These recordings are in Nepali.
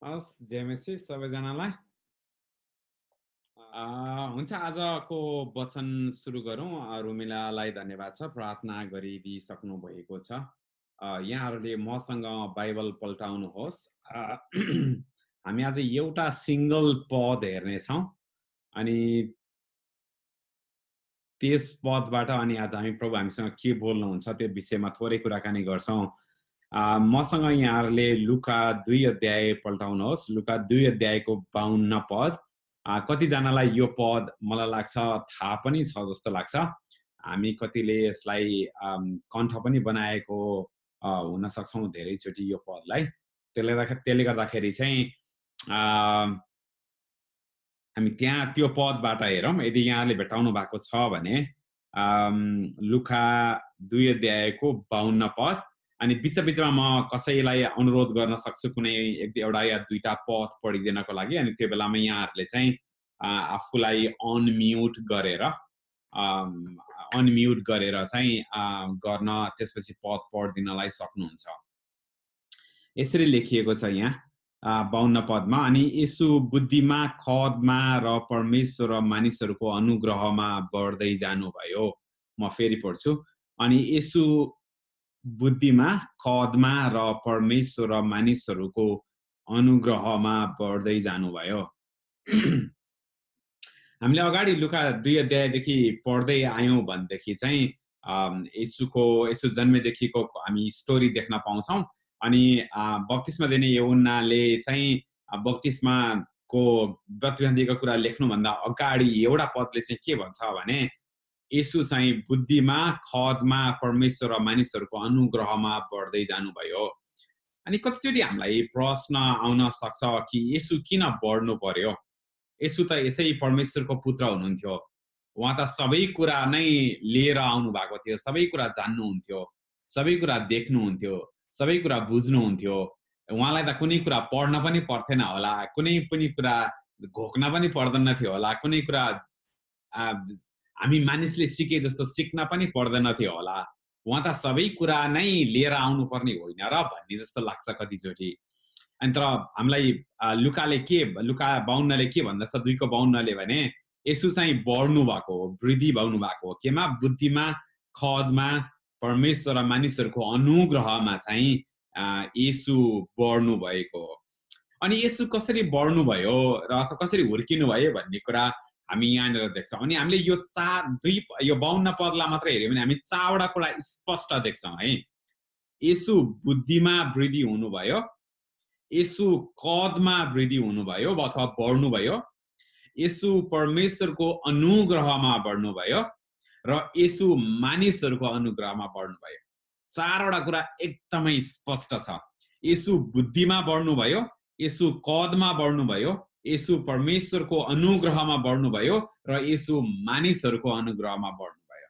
हस् जेमेसी सबैजनालाई हुन्छ आजको वचन सुरु गरौँ। रुमिलालाई धन्यवाद छ, प्रार्थना गरिदिइसक्नु भएको छ। यहाँहरूले मसँग बाइबल पल्टाउनुहोस्। हामी आज एउटा सिंगल पद हेर्नेछौँ अनि त्यस पदबाट अनि आज हामी प्रभु हामीसँग के बोल्नुहुन्छ त्यो विषयमा थोरै कुराकानी गर्छौँ। मसँग यहाँहरूले लुका 2 अध्याय पल्टाउनुहोस्। लुका 2 अध्यायको 52 पद। कतिजनालाई यो पद मलाई लाग्छ थाहा पनि छ जस्तो लाग्छ। हामी कतिले यसलाई कण्ठ पनि बनाएको हुन सक्छौँ धेरैचोटि यो पदलाई। त्यसले गर्दाखेरि चाहिँ हामी त्यहाँ त्यो पदबाट हेरौँ। यदि यहाँले भेटाउनु भएको छ भने लुका 2 अध्यायको 52 पद। अनि बिचमा म कसैलाई अनुरोध गर्न सक्छु कुनै एउटा या दुईटा पद पढिदिनको लागि। अनि त्यो बेलामा यहाँहरूले चाहिँ आफूलाई अनम्युट गरेर चाहिँ गर्न त्यसपछि पद पढिदिनलाई सक्नुहुन्छ। यसरी लेखिएको छ यहाँ 52 पदमा। अनि यसु बुद्धिमा, खदमा र परमेश्वर र मानिसहरूको अनुग्रहमा बढ्दै जानुभयो। म फेरि पढ्छु। अनि यसु बुद्धिमा, खदमा र परमेश्वर र मानिसहरूको अनुग्रहमा बढ्दै जानुभयो। हामीले अगाडि लुका 2 अध्यायदेखि पढ्दै आयौँ भनेदेखि चाहिँ यसु जन्मेदेखिको हामी स्टोरी देख्न पाउँछौँ। अनि बप्तिस्मा दिने यूहन्नाले चाहिँ बप्तिस्माको प्रतिबन्धीको कुरा लेख्नुभन्दा अगाडि एउटा पदले चाहिँ के भन्छ भने यसु चाहिँ बुद्धिमा, खदमा, परमेश्वर र मानिसहरूको अनुग्रहमा बढ्दै जानुभयो। अनि कतिचोटि हामीलाई प्रश्न आउन सक्छ कि यसु किन बढ्नु पर्यो? यसु त यसै परमेश्वरको पुत्र हुनुहुन्थ्यो। उहाँ त सबै कुरा नै लिएर आउनु भएको थियो, सबै कुरा जान्नुहुन्थ्यो, सबै कुरा देख्नुहुन्थ्यो, सबै कुरा बुझ्नुहुन्थ्यो। उहाँलाई त कुनै कुरा पढ्न पनि पर्थेन होला, कुनै पनि कुरा घोक्न पनि पर्दैन थियो होला, कुनै कुरा हामी मानिसले सिके जस्तो सिक्न पनि पर्दैन थियो होला। उहाँ त सबै कुरा नै लिएर आउनुपर्ने होइन र भन्ने जस्तो लाग्छ कतिचोटि। अनि तर हामीलाई लुका 52ले के भन्दछ? 2:52ले भने यसु चाहिँ बढ्नु भएको हो, वृद्धि भएको हो। केमा? बुद्धिमा, खदमा, परमेश्वर र मानिसहरूको अनुग्रहमा चाहिँ यसु बढ्नु भएको हो। अनि यसु कसरी बढ्नु भयो र अथवा कसरी हुर्किनु भयो भन्ने कुरा हामी यहाँनिर देख्छौँ। अनि हामीले यो 52 पदलाई मात्र हेऱ्यौँ भने हामी 4वटा कुरा स्पष्ट देख्छौँ है। यसु बुद्धिमा वृद्धि हुनुभयो, यसु कदमा वृद्धि हुनुभयो अथवा बढ्नुभयो, यसु परमेश्वरको अनुग्रहमा बढ्नुभयो र यसु मानिसहरूको अनुग्रहमा बढ्नुभयो। 4वटा कुरा एकदमै स्पष्ट छ। यसु बुद्धिमा बढ्नुभयो, यसु कदमा बढ्नुभयो, यसु परमेश्वरको अनुग्रहमा बढ्नुभयो र यसु मानिसहरूको अनुग्रहमा बढ्नुभयो।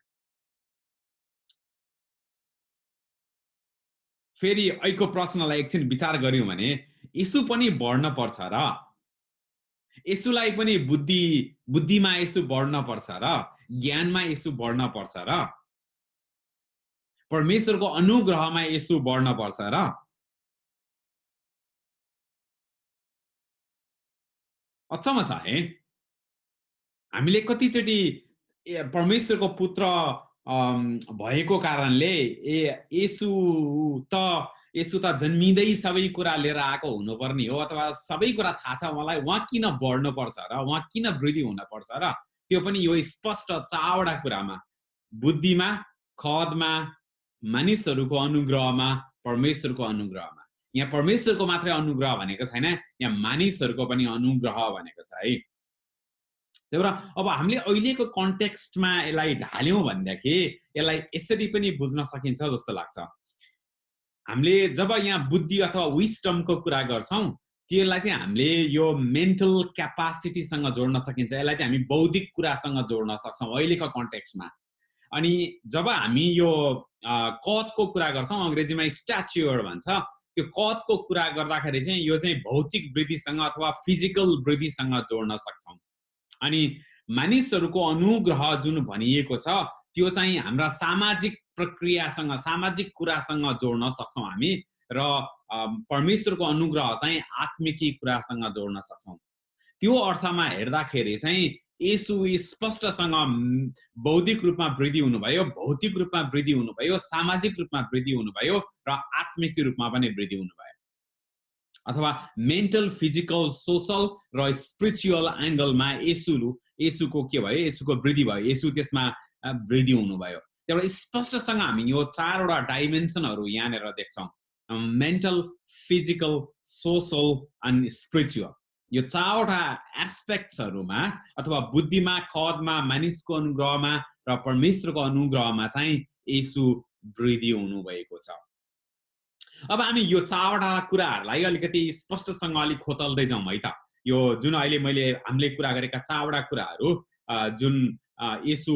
फेरि अहिलेको प्रश्नलाई एकछिन विचार गर्यौं भने यसु पनि बढ्न पर्छ र? यसुलाई पनि बुद्धिमा यसु बढ्न पर्छ र? ज्ञानमा यसु बढ्न पर्छ र? परमेश्वरको अनुग्रहमा यसु बढ्न पर्छ र? अचम्म छ है। हामीले कतिचोटि परमेश्वरको पुत्र भएको कारणले यसु त जन्मिँदै सबै कुरा लिएर आएको हुनुपर्ने हो अथवा सबै कुरा थाहा छ मलाई, उहाँ किन बढ्नु पर्छ र? उहाँ किन वृद्धि हुन पर्छ र? त्यो पनि यो स्पष्ट 4वटा कुरामा, बुद्धिमा, खदमा, मानिसहरूको अनुग्रहमा, परमेश्वरको अनुग्रहमा। यहाँ परमेश्वरको मात्रै अनुग्रह भनेको छैन, यहाँ मानिसहरूको पनि अनुग्रह भनेको छ है। त्यही भएर अब हामीले अहिलेको कन्टेक्स्टमा यसलाई ढाल्यौं भनेदेखि यसलाई यसरी पनि बुझ्न सकिन्छ जस्तो लाग्छ। हामीले जब यहाँ बुद्धि अथवा विस्डमको कुरा गर्छौं त्यसलाई चाहिँ हामीले यो मेन्टल क्यापासिटीसँग जोड्न सकिन्छ। यसलाई चाहिँ हामी बौद्धिक कुरासँग जोड्न सक्छौं अहिलेको कन्टेक्स्टमा। अनि जब हामी यो कदको कुरा गर्छौं, अंग्रेजीमा स्ट्याच्युर भन्छ, त्यो कदको कुरा गर्दाखेरि चाहिँ यो चाहिँ भौतिक वृद्धिसँग अथवा फिजिकल वृद्धिसँग जोड्न सक्छौं। अनि मानिसहरूको अनुग्रह जुन भनिएको छ त्यो चाहिँ हाम्रा सामाजिक प्रक्रियासँग, सामाजिक कुरासँग जोड्न सक्छौं हामी। र परमेश्वरको अनुग्रह चाहिँ आत्मिकी कुरासँग जोड्न सक्छौं। त्यो अर्थमा हेर्दाखेरि चाहिँ येशू स्पष्टसँग बौद्धिक रूपमा वृद्धि हुनुभयो, भौतिक रूपमा वृद्धि हुनुभयो, सामाजिक रूपमा वृद्धि हुनुभयो र आत्मिक रूपमा पनि वृद्धि हुनुभयो। अथवा मेन्टल, फिजिकल, सोशल र स्पिरिचुअल एंगलमा येशूको के भयो? येशूको वृद्धि भयो, येशू त्यसमा वृद्धि हुनुभयो। एउटा स्पष्टसँग हामी यो चारवटा डाइमेन्सनहरु यहाँनेर देख्छौं। मेन्टल, फिजिकल, सोशल अनि स्पिरिचुअल। यो चारवटा एस्पेक्ट्सहरुमा अथवा बुद्धिमा, कदमा, मानिसको अनुग्रहमा र परमेश्वरको अनुग्रहमा चाहिँ येशू वृद्धि हुनुभएको छ। अब हामी यो चारवटा कुराहरुलाई अलिकति स्पष्टसँग अलि खोतल्दै जाउँ है त। यो जुन अहिले हामीले कुरा गरेका चारवटा कुराहरु जुन येशू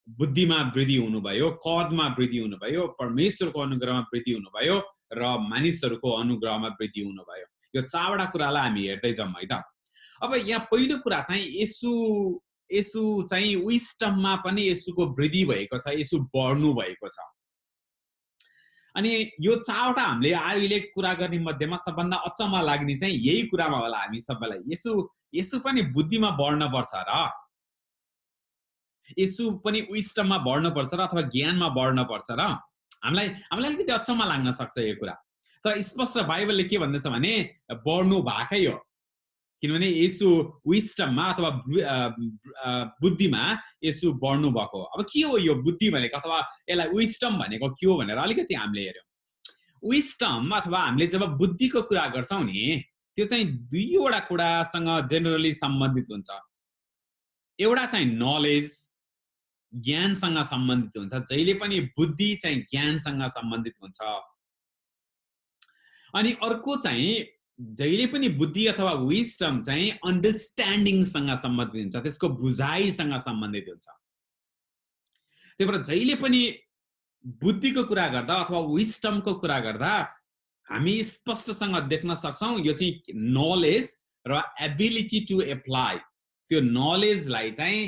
बुद्धिमा वृद्धि हुनुभयो, कदमा वृद्धि हुनुभयो, परमेश्वरको अनुग्रहमा वृद्धि हुनुभयो र मानिसहरुको अनुग्रहमा वृद्धि हुनुभयो। यो चारवटा कुरालाई हामी हेर्दै जाउँ है त। अब यहाँ पहिलो कुरा चाहिँ येशू चाहिँ विस्डममा पनि येशूको वृद्धि भएको छ, येशू बढ्नु भएको छ। अनि यो चारवटा हामीले अहिले कुरा गर्ने मध्येमा सबभन्दा अचम्म लाग्ने चाहिँ यही कुरामा होला हामी सबैलाई। येशू पनि बुद्धिमा बढ्न पर्छ र येशू पनि विस्डममा बढ्न पर्छ र अथवा ज्ञानमा बढ्न पर्छ र हामीलाई अलिकति अचम्म लाग्न सक्छ यो कुरा। तर स्पष्ट बाइबलले के भन्दछ भने बढ्नु भएकै हो। किनभने येशू विस्डममा अथवा बुद्धिमा येशू बढ्नु भएको हो। अब के हो यो बुद्धि भनेको अथवा यसलाई विस्डम भनेको के हो भनेर अलिकति हामीले हेर्यौं। विस्डम अथवा हामीले जब बुद्धिको कुरा गर्छौं नि, त्यो चाहिँ दुईवटा कुरासँग जेनरली सम्बन्धित हुन्छ। एउटा चाहिँ नलेज, ज्ञानसँग सम्बन्धित हुन्छ। जहिले पनि बुद्धि चाहिँ ज्ञानसँग सम्बन्धित हुन्छ। अनि अर्को चाहिँ जहिले पनि बुद्धि अथवा विस्डम चाहिँ अन्डरस्ट्यान्डिङसँग सम्बन्धित हुन्छ, त्यसको बुझाइसँग सम्बन्धित हुन्छ। त्यही भएर जहिले पनि बुद्धिको कुरा गर्दा अथवा विस्डमको कुरा गर्दा हामी स्पष्टसँग देख्न सक्छौं यो चाहिँ नलेज र एबिलिटी टु एप्लाई। त्यो नलेजलाई चाहिँ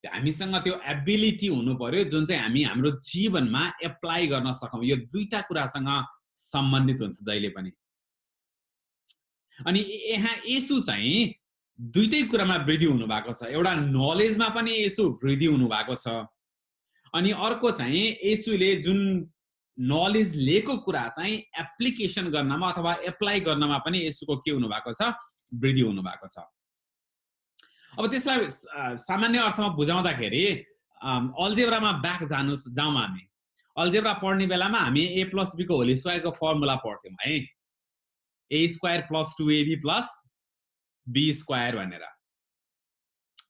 हामीसँग त्यो एबिलिटी हुनु पर्यो जुन चाहिँ हामी हाम्रो जीवनमा एप्लाई गर्न सकौं। यो दुईटा कुरासँग सम्बन्धित हुन्छ जहिले पनि। अनि यहाँ येशू चाहिँ दुईटै कुरामा वृद्धि हुनु भएको छ। एउटा नलेजमा पनि येशू वृद्धि हुनु भएको छ। अनि अर्को चाहिँ येशूले जुन नलेज लिएको कुरा चाहिँ एप्लिकेसन गर्नमा अथवा एप्लाई गर्नमा पनि येशूको के हुनु भएको छ? वृद्धि हुनु भएको छ। अब त्यसलाई सामान्य अर्थमा बुझाउँदाखेरि अल्जेब्रामा ब्याक जाउँ हामी। अल्जेब्रा पढ्ने बेलामा हामी a + b को होल स्क्वायर को फर्मुला पढ्थ्यौं है। a² + 2ab + b² भनेर।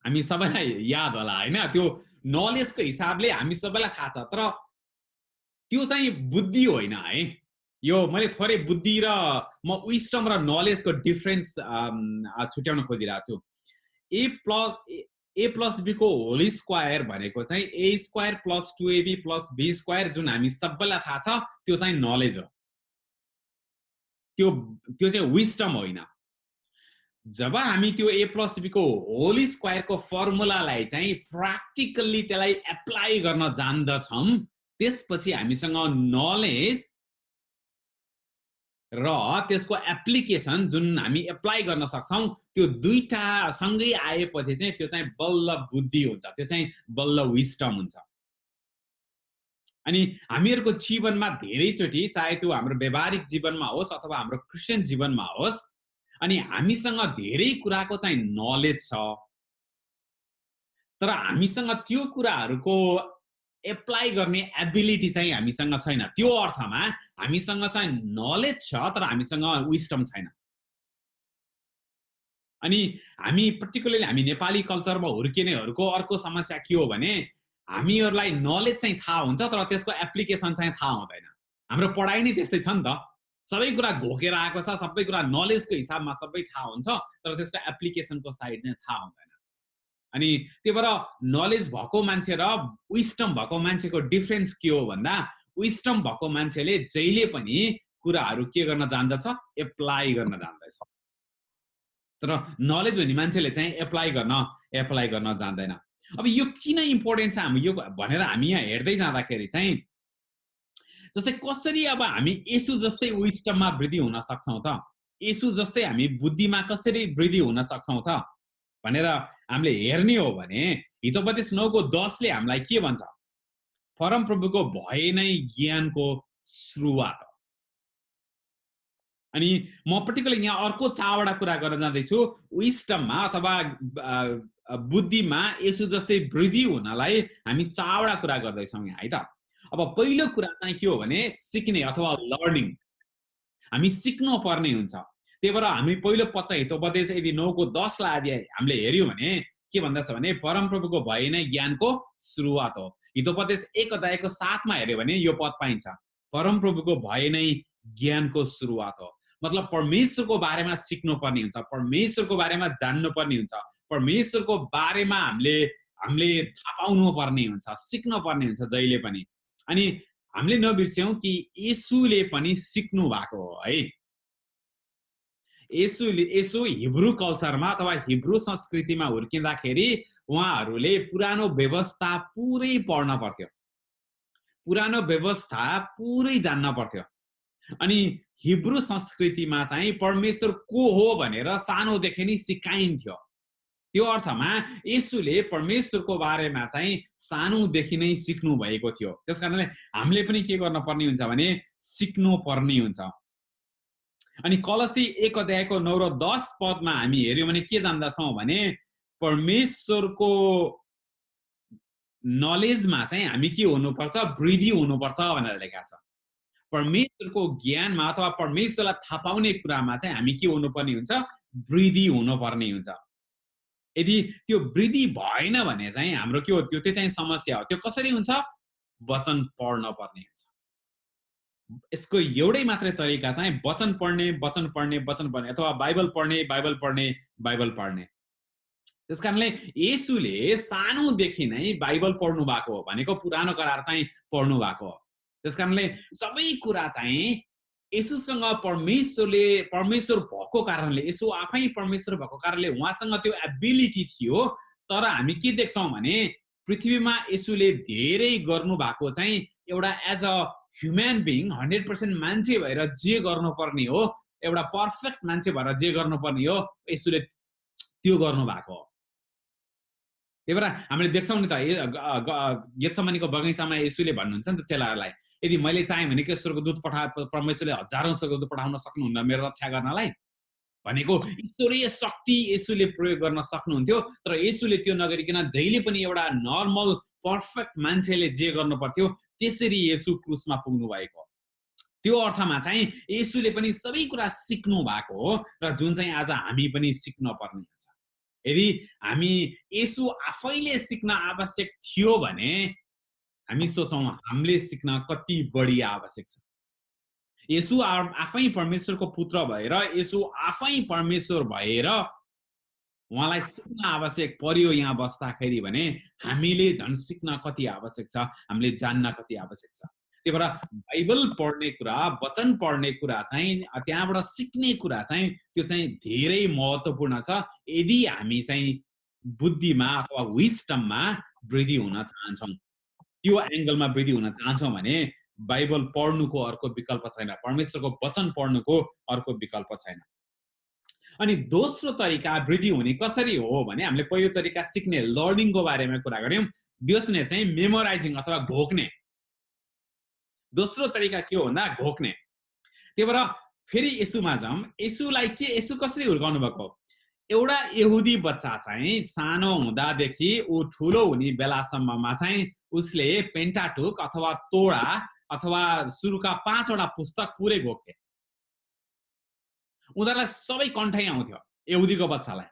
हामी सबैलाई याद होला हैन? त्यो नलेजको हिसाबले हामी सबैलाई थाहा छ। तर त्यो चाहिँ बुद्धि होइन है। यो मैले थोरै बुद्धि र म विस्डम र नलेजको डिफरेन्स छुट्याउन खोजिरहेको छु। a + b को होल स्क्वायर भनेको चाहिँ a² + 2ab + b² जुन हामी सबैलाई थाहा छ त्यो चाहिँ नलेज हो। त्यो चाहिँ विस्डम होइन। जब हामी त्यो a + b को होल स्क्वायर को फर्मुलालाई चाहिँ प्र्याक्टिकली त्यसलाई एप्लाई गर्न जान्दछौं, त्यसपछि हामीसँग नलेज र त्यसको एप्लिकेसन जुन हामी एप्लाई गर्न सक्छौं त्यो दुईटा सँगै आएपछि चाहिँ त्यो चाहिँ बल्ल बुद्धि हुन्छ, त्यो चाहिँ बल्ल विस्डम हुन्छ। अनि हामीहरुको जीवनमा धेरैचोटी चाहे त्यो हाम्रो व्यावहारिक जीवनमा होस् अथवा हाम्रो क्रिस्चियन जीवनमा होस्, अनि हामीसँग धेरै कुराको चाहिँ नलेज छ, तर हामीसँग त्यो कुराहरुको एप्लाई गर्ने एबिलिटी चाहिँ हामीसँग छैन। त्यो अर्थमा हामीसँग चाहिँ नलेज छ तर हामीसँग विस्डम छैन। अनि हामी पर्टिकुलरली हामी नेपाली कल्चरमा हुर्किनेहरुको अर्को समस्या के हो भने हामीहरुलाई नलेज चाहिँ थाहा हुन्छ तर त्यसको एप्लिकेसन चाहिँ थाहा हुँदैन। हाम्रो पढाइ नै त्यस्तै छ नि त। सबै कुरा घोकेर आएको छ, सबै कुरा नलेजको हिसाबमा सबै थाहा हुन्छ तर त्यसको एप्लिकेसनको साइड चाहिँ थाहा हुँदैन। अनि त्यो भएर नलेज भएको मान्छे र विस्डम भएको मान्छेको डिफरेन्स के हो भन्दा विस्डम भएको मान्छेले जहिले पनि कुराहरु के गर्न जान्दछ? एप्लाई गर्न जान्दछ। तर नलेज हुने मान्छेले चाहिँ एप्लाई गर्न जान्दैन। अब यो किन इम्पोर्टेन्ट छ हामी यो भनेर हामी यहाँ हेर्दै जाँदाखेरि चाहिँ जस्तै कसरी अब हामी येशू जस्तै विस्डममा वृद्धि हुन सक्छौं त? येशू जस्तै हामी बुद्धिमा कसरी वृद्धि हुन सक्छौं त भनेर हामीले हेर्ने हो भने हितोपदेश 9:10 ले हामीलाई के भन्छ? परमप्रभुको भय नै ज्ञानको सुरुवात हो। अनि म पर्टिकुलर यहाँ अर्को चारवटा कुरा गर्न जाँदैछु। विस्डममा अथवा बुद्धिमा येशू जस्तै वृद्धि हुनलाई हामी चारवटा कुरा गर्दैछौँ यहाँ है त। अब पहिलो कुरा चाहिँ के हो भने सिक्ने अथवा लर्निङ। हामी सिक्नु पर्ने हुन्छ। त्यही भएर हामी पहिलो पद हितोपदेश यदि 9:10 लाई यदि हामीले हेर्यौँ भने के भन्दछ भने परमप्रभुको भय नै ज्ञानको सुरुवात हो। हितोपदेश 1 अध्यायको 7 मा हेर्यो भने यो पद पाइन्छ। परमप्रभुको भय नै ज्ञानको सुरुवात हो। मतलब परमेश्वरको बारेमा सिक्नु पर्ने हुन्छ, परमेश्वरको बारेमा जान्नु पर्ने हुन्छ, परमेश्वरको बारेमा हामीले थाहा पाउनु पर्ने हुन्छ, सिक्नु पर्ने हुन्छ जहिले पनि। अनि हामीले नबिर्स्यौं कि येशूले पनि सिक्नु भएको हो है। येशू हिब्रू कल्चरमा अथवा हिब्रू संस्कृतिमा हुर्किँदाखेरि उहाँहरूले पुरानो व्यवस्था पुरै पढ्न पर्थ्यो, पुरानो व्यवस्था पुरै जान्न पर्थ्यो। अनि हिब्रू संस्कृतिमा चाहिँ परमेश्वर को हो भनेर सानोदेखि नै सिकाइन्थ्यो। त्यो अर्थमा येशूले परमेश्वरको बारेमा चाहिँ सानोदेखि नै सिक्नु भएको थियो। त्यसकारणले हामीले पनि के गर्न पर्ने हुन्छ भने सिक्नु पर्ने हुन्छ। अनि कलसी 1 अध्यायको 9 र 10 पदमा हामी हेर्यौं भने के जान्दछौं भने परमेश्वरको नलेजमा चाहिँ हामी के हुनुपर्छ? वृद्धि हुनुपर्छ भनेर लेखा छ। परमेश्वरको ज्ञानमा अथवा परमेश्वरलाई थाहा पाउने कुरामा चाहिँ हामी के हुनुपर्ने हुन्छ? वृद्धि हुनुपर्ने हुन्छ। यदि त्यो वृद्धि भएन भने चाहिँ हाम्रो के हो? त्यो चाहिँ समस्या हो। त्यो कसरी हुन्छ? वचन पढ्न पर्ने हुन्छ। यसको एउटै मात्रै तरिका चाहिँ वचन पढ्ने, वचन पढ्ने, वचन पढ्ने अथवा बाइबल पढ्ने, बाइबल पढ्ने, बाइबल पढ्ने। त्यसकारणले येशूले सानोदेखि नै बाइबल पढ्नु भएको हो भनेको पुरानो करार चाहिँ पढ्नु भएको हो। त्यसकारणले सबै कुरा चाहिँ येशूसँग परमेश्वर भएको कारणले, येशू आफै परमेश्वर भएको कारणले उहाँसँग त्यो एबिलिटी थियो। तर हामी के देख्छौं भने पृथ्वीमा येशूले धेरै गर्नु भएको चाहिँ एउटा एज अ ह्युमन बिइङ 100% मान्छे भएर जे गर्नुपर्ने हो, एउटा पर्फेक्ट मान्छे भएर जे गर्नुपर्ने हो, येशूले त्यो गर्नु भएको हो। त्यही भएर हामीले देख्छौं नि त गेत्समनीको बगैँचामा येशूले भन्नुहुन्छ नि त चेलाहरूलाई, यदि मैले चाहे भने के स्वर्गदूत परमेश्वरले हजारौं स्वर्गदूत पठाउन सक्नुहुन्न मेरो रक्षा गर्नलाई भनेको ईश्वरीय शक्ति येशूले प्रयोग गर्न सक्नुहुन्थ्यो। तर येशूले त्यो नगरिकन जहिले पनि एउटा नर्मल पर्फेक्ट मान्छेले जे गर्नु पर्थ्यो त्यसरी येशू क्रुसमा पुग्नु भएको। त्यो अर्थमा चाहिँ येशूले पनि सबै कुरा सिक्नु भएको हो र जुन चाहिँ आज हामी पनि सिक्न पर्ने हुन्छ। यदि हामी येशू आफैले सिक्न आवश्यक थियो भने हामी सोचौं हामीले सिक्न कति बढी आवश्यक छ। येशू आफै परमेश्वरको पुत्र भएर, येशू आफै परमेश्वर भएर उहाँलाई सिक्न आवश्यक पर्यो यहाँ बस्दाखेरि भने हामीले झन् सिक्न कति आवश्यक छ, हामीले जान्न कति आवश्यक छ। त्यही भएर बाइबल पढ्ने कुरा, वचन पढ्ने कुरा चाहिँ त्यहाँबाट सिक्ने कुरा चाहिँ त्यो चाहिँ धेरै महत्त्वपूर्ण छ यदि हामी चाहिँ बुद्धिमा अथवा विस्डममा वृद्धि हुन चाहन्छौं। त्यो एंगलमा वृद्धि हुन चाहन्छौं भने बाइबल पढ्नुको अर्को विकल्प छैन, परमेश्वरको वचन पढ्नुको अर्को विकल्प छैन। अनि दोस्रो तरिका वृद्धि हुने कसरी हो भने हामीले पहिलो तरिका सिक्ने लर्निङको बारेमा कुरा गर्यौं। दोस्रो चाहिँ मेमोराइजिङ अथवा घोक्ने। दोस्रो तरिका के हो भन्दा घोक्ने। त्यही भएर फेरि येशूमा जाउँ। येशू कसरी हुर्काउनु भएको? एउटा यहुदी बच्चा चाहिँ सानो हुँदादेखि ऊ ठुलो हुने बेलासम्ममा चाहिँ उसले पेन्टाटुक अथवा तोडा अथवा सुरुका 5 वटा पुस्तक पुरै घोक्थे। उनीहरूलाई सबै कण्ठै आउँथ्यो यहुदीको बच्चालाई।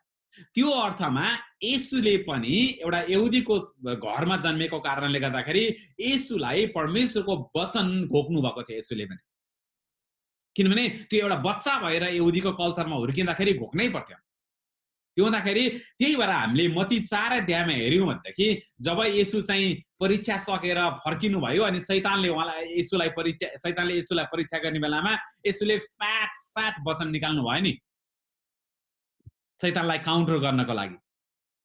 त्यो अर्थमा येशूले पनि एउटा यहुदीको घरमा जन्मेको कारणले गर्दाखेरि येशूलाई परमेश्वरको वचन घोक्नु भएको थियो येशूले पनि। किनभने त्यो एउटा बच्चा भएर यहुदीको कल्चरमा हुर्किँदाखेरि घोक्नै पर्थ्यो। त्यो हुँदाखेरि त्यही भएर हामीले मत्ती 4 अध्यायमा हेर्यौं भनेदेखि जब येशू चाहिँ परीक्षा सकेर फर्किनु भयो अनि शैतानले येशूलाई परीक्षा गर्ने बेलामा येशूले फ्याट वचन निकाल्नु भयो नि शैतानलाई काउन्टर गर्नको लागि।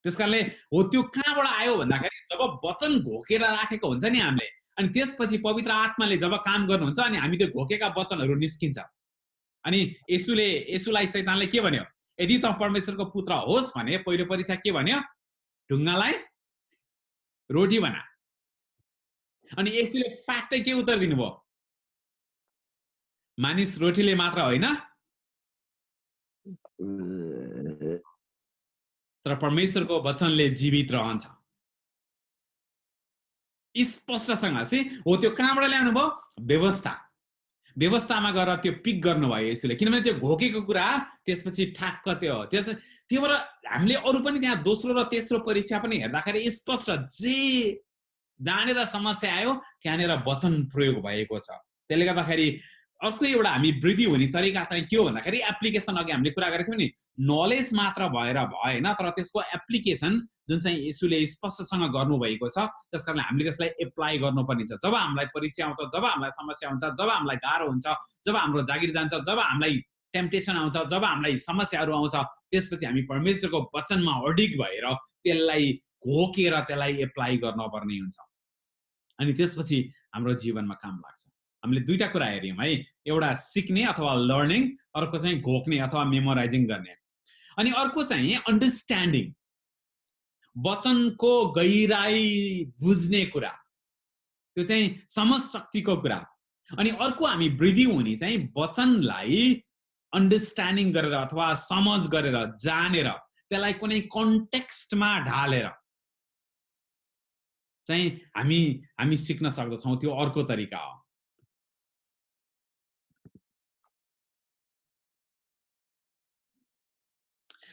त्यसकारणले हो त्यो कहाँबाट आयो भन्दाखेरि जब वचन घोकेर राखेको हुन्छ नि हामीले, अनि त्यसपछि पवित्र आत्माले जब काम गर्नुहुन्छ अनि हामी त्यो घोकेका वचनहरू निस्किन्छ। अनि येशूलाई शैतानले के भन्यो? यदि त परमेश्वरको पुत्र होस् भने पहिलो परीक्षा के भन्यो? ढुङ्गालाई रोटी बना। अनि येशूले फ्याक्टै के उत्तर दिनुभयो? मानिस रोटीले मात्र होइन तर परमेश्वरको वचनले जीवित रहन्छ। स्पष्टसँग चाहिँ हो। त्यो कहाँबाट ल्याउनु भयो? व्यवस्थामा गएर त्यो पिक गर्नुभयो येशूले, किनभने त्यो घोकेको कुरा त्यसपछि ठ्याक्क त्यो हो। त्योबाट हामीले अरू पनि त्यहाँ दोस्रो र तेस्रो परीक्षा पनि हेर्दाखेरि स्पष्ट जे जानेर समस्या आयो त्यहाँनिर वचन प्रयोग भएको छ। त्यसले गर्दाखेरि अर्को एउटा हामी वृद्धि हुने तरिका चाहिँ के हो भन्दाखेरि एप्लिकेसन, अघि हामीले कुरा गरेको थियौँ नि, नलेज मात्र भएर भएन तर त्यसको एप्लिकेसन जुन चाहिँ येशूले स्पष्टसँग गर्नुभएको छ त्यसकारणले हामीले त्यसलाई एप्लाई गर्नुपर्ने छ। जब हामीलाई परीक्षा आउँछ, जब हामीलाई समस्या हुन्छ, जब हामीलाई गाह्रो हुन्छ, जब हाम्रो जागिर जान्छ, जब हामीलाई टेम्पटेसन आउँछ, जब हामीलाई समस्याहरू आउँछ, त्यसपछि हामी परमेश्वरको वचनमा अडिग भएर त्यसलाई घोकेर त्यसलाई एप्लाई गर्नुपर्ने हुन्छ। अनि त्यसपछि हाम्रो जीवनमा काम लाग्छ। हामीले दुईटा कुरा हेर्यौँ है, एउटा सिक्ने अथवा लर्निङ, अर्को चाहिँ घोक्ने अथवा मेमोराइजिङ गर्ने। अनि अर्को चाहिँ अन्डरस्ट्यान्डिङ, वचनको गहिराई बुझ्ने कुरा, त्यो चाहिँ समझ शक्तिको कुरा। अनि अर्को हामी वृद्धि हुने चाहिँ वचनलाई अन्डरस्ट्यान्डिङ गरेर अथवा समझ गरेर जानेर त्यसलाई कुनै कन्टेक्स्टमा ढालेर चाहिँ हामी सिक्न सक्दछौँ। त्यो अर्को तरिका हो।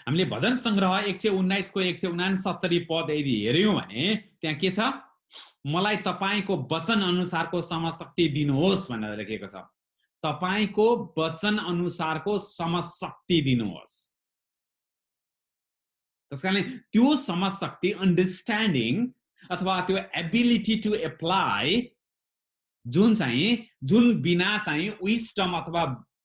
हामीले भजन संग्रह 119 को 169 पद यदि हेर्यौं भने त्यहाँ के छ? मलाई तपाईको वचन अनुसारको समशक्ति दिनुहोस् भनेर लेखेको छ। तपाईको वचन अनुसारको समशक्ति दिनुहोस्। त्यसकारणले त्यो समशक्ति, अन्डरस्ट्यान्डिङ अथवा त्यो एबिलिटी टु एप्लाई जुन बिना चाहिँ विस्डम अथवा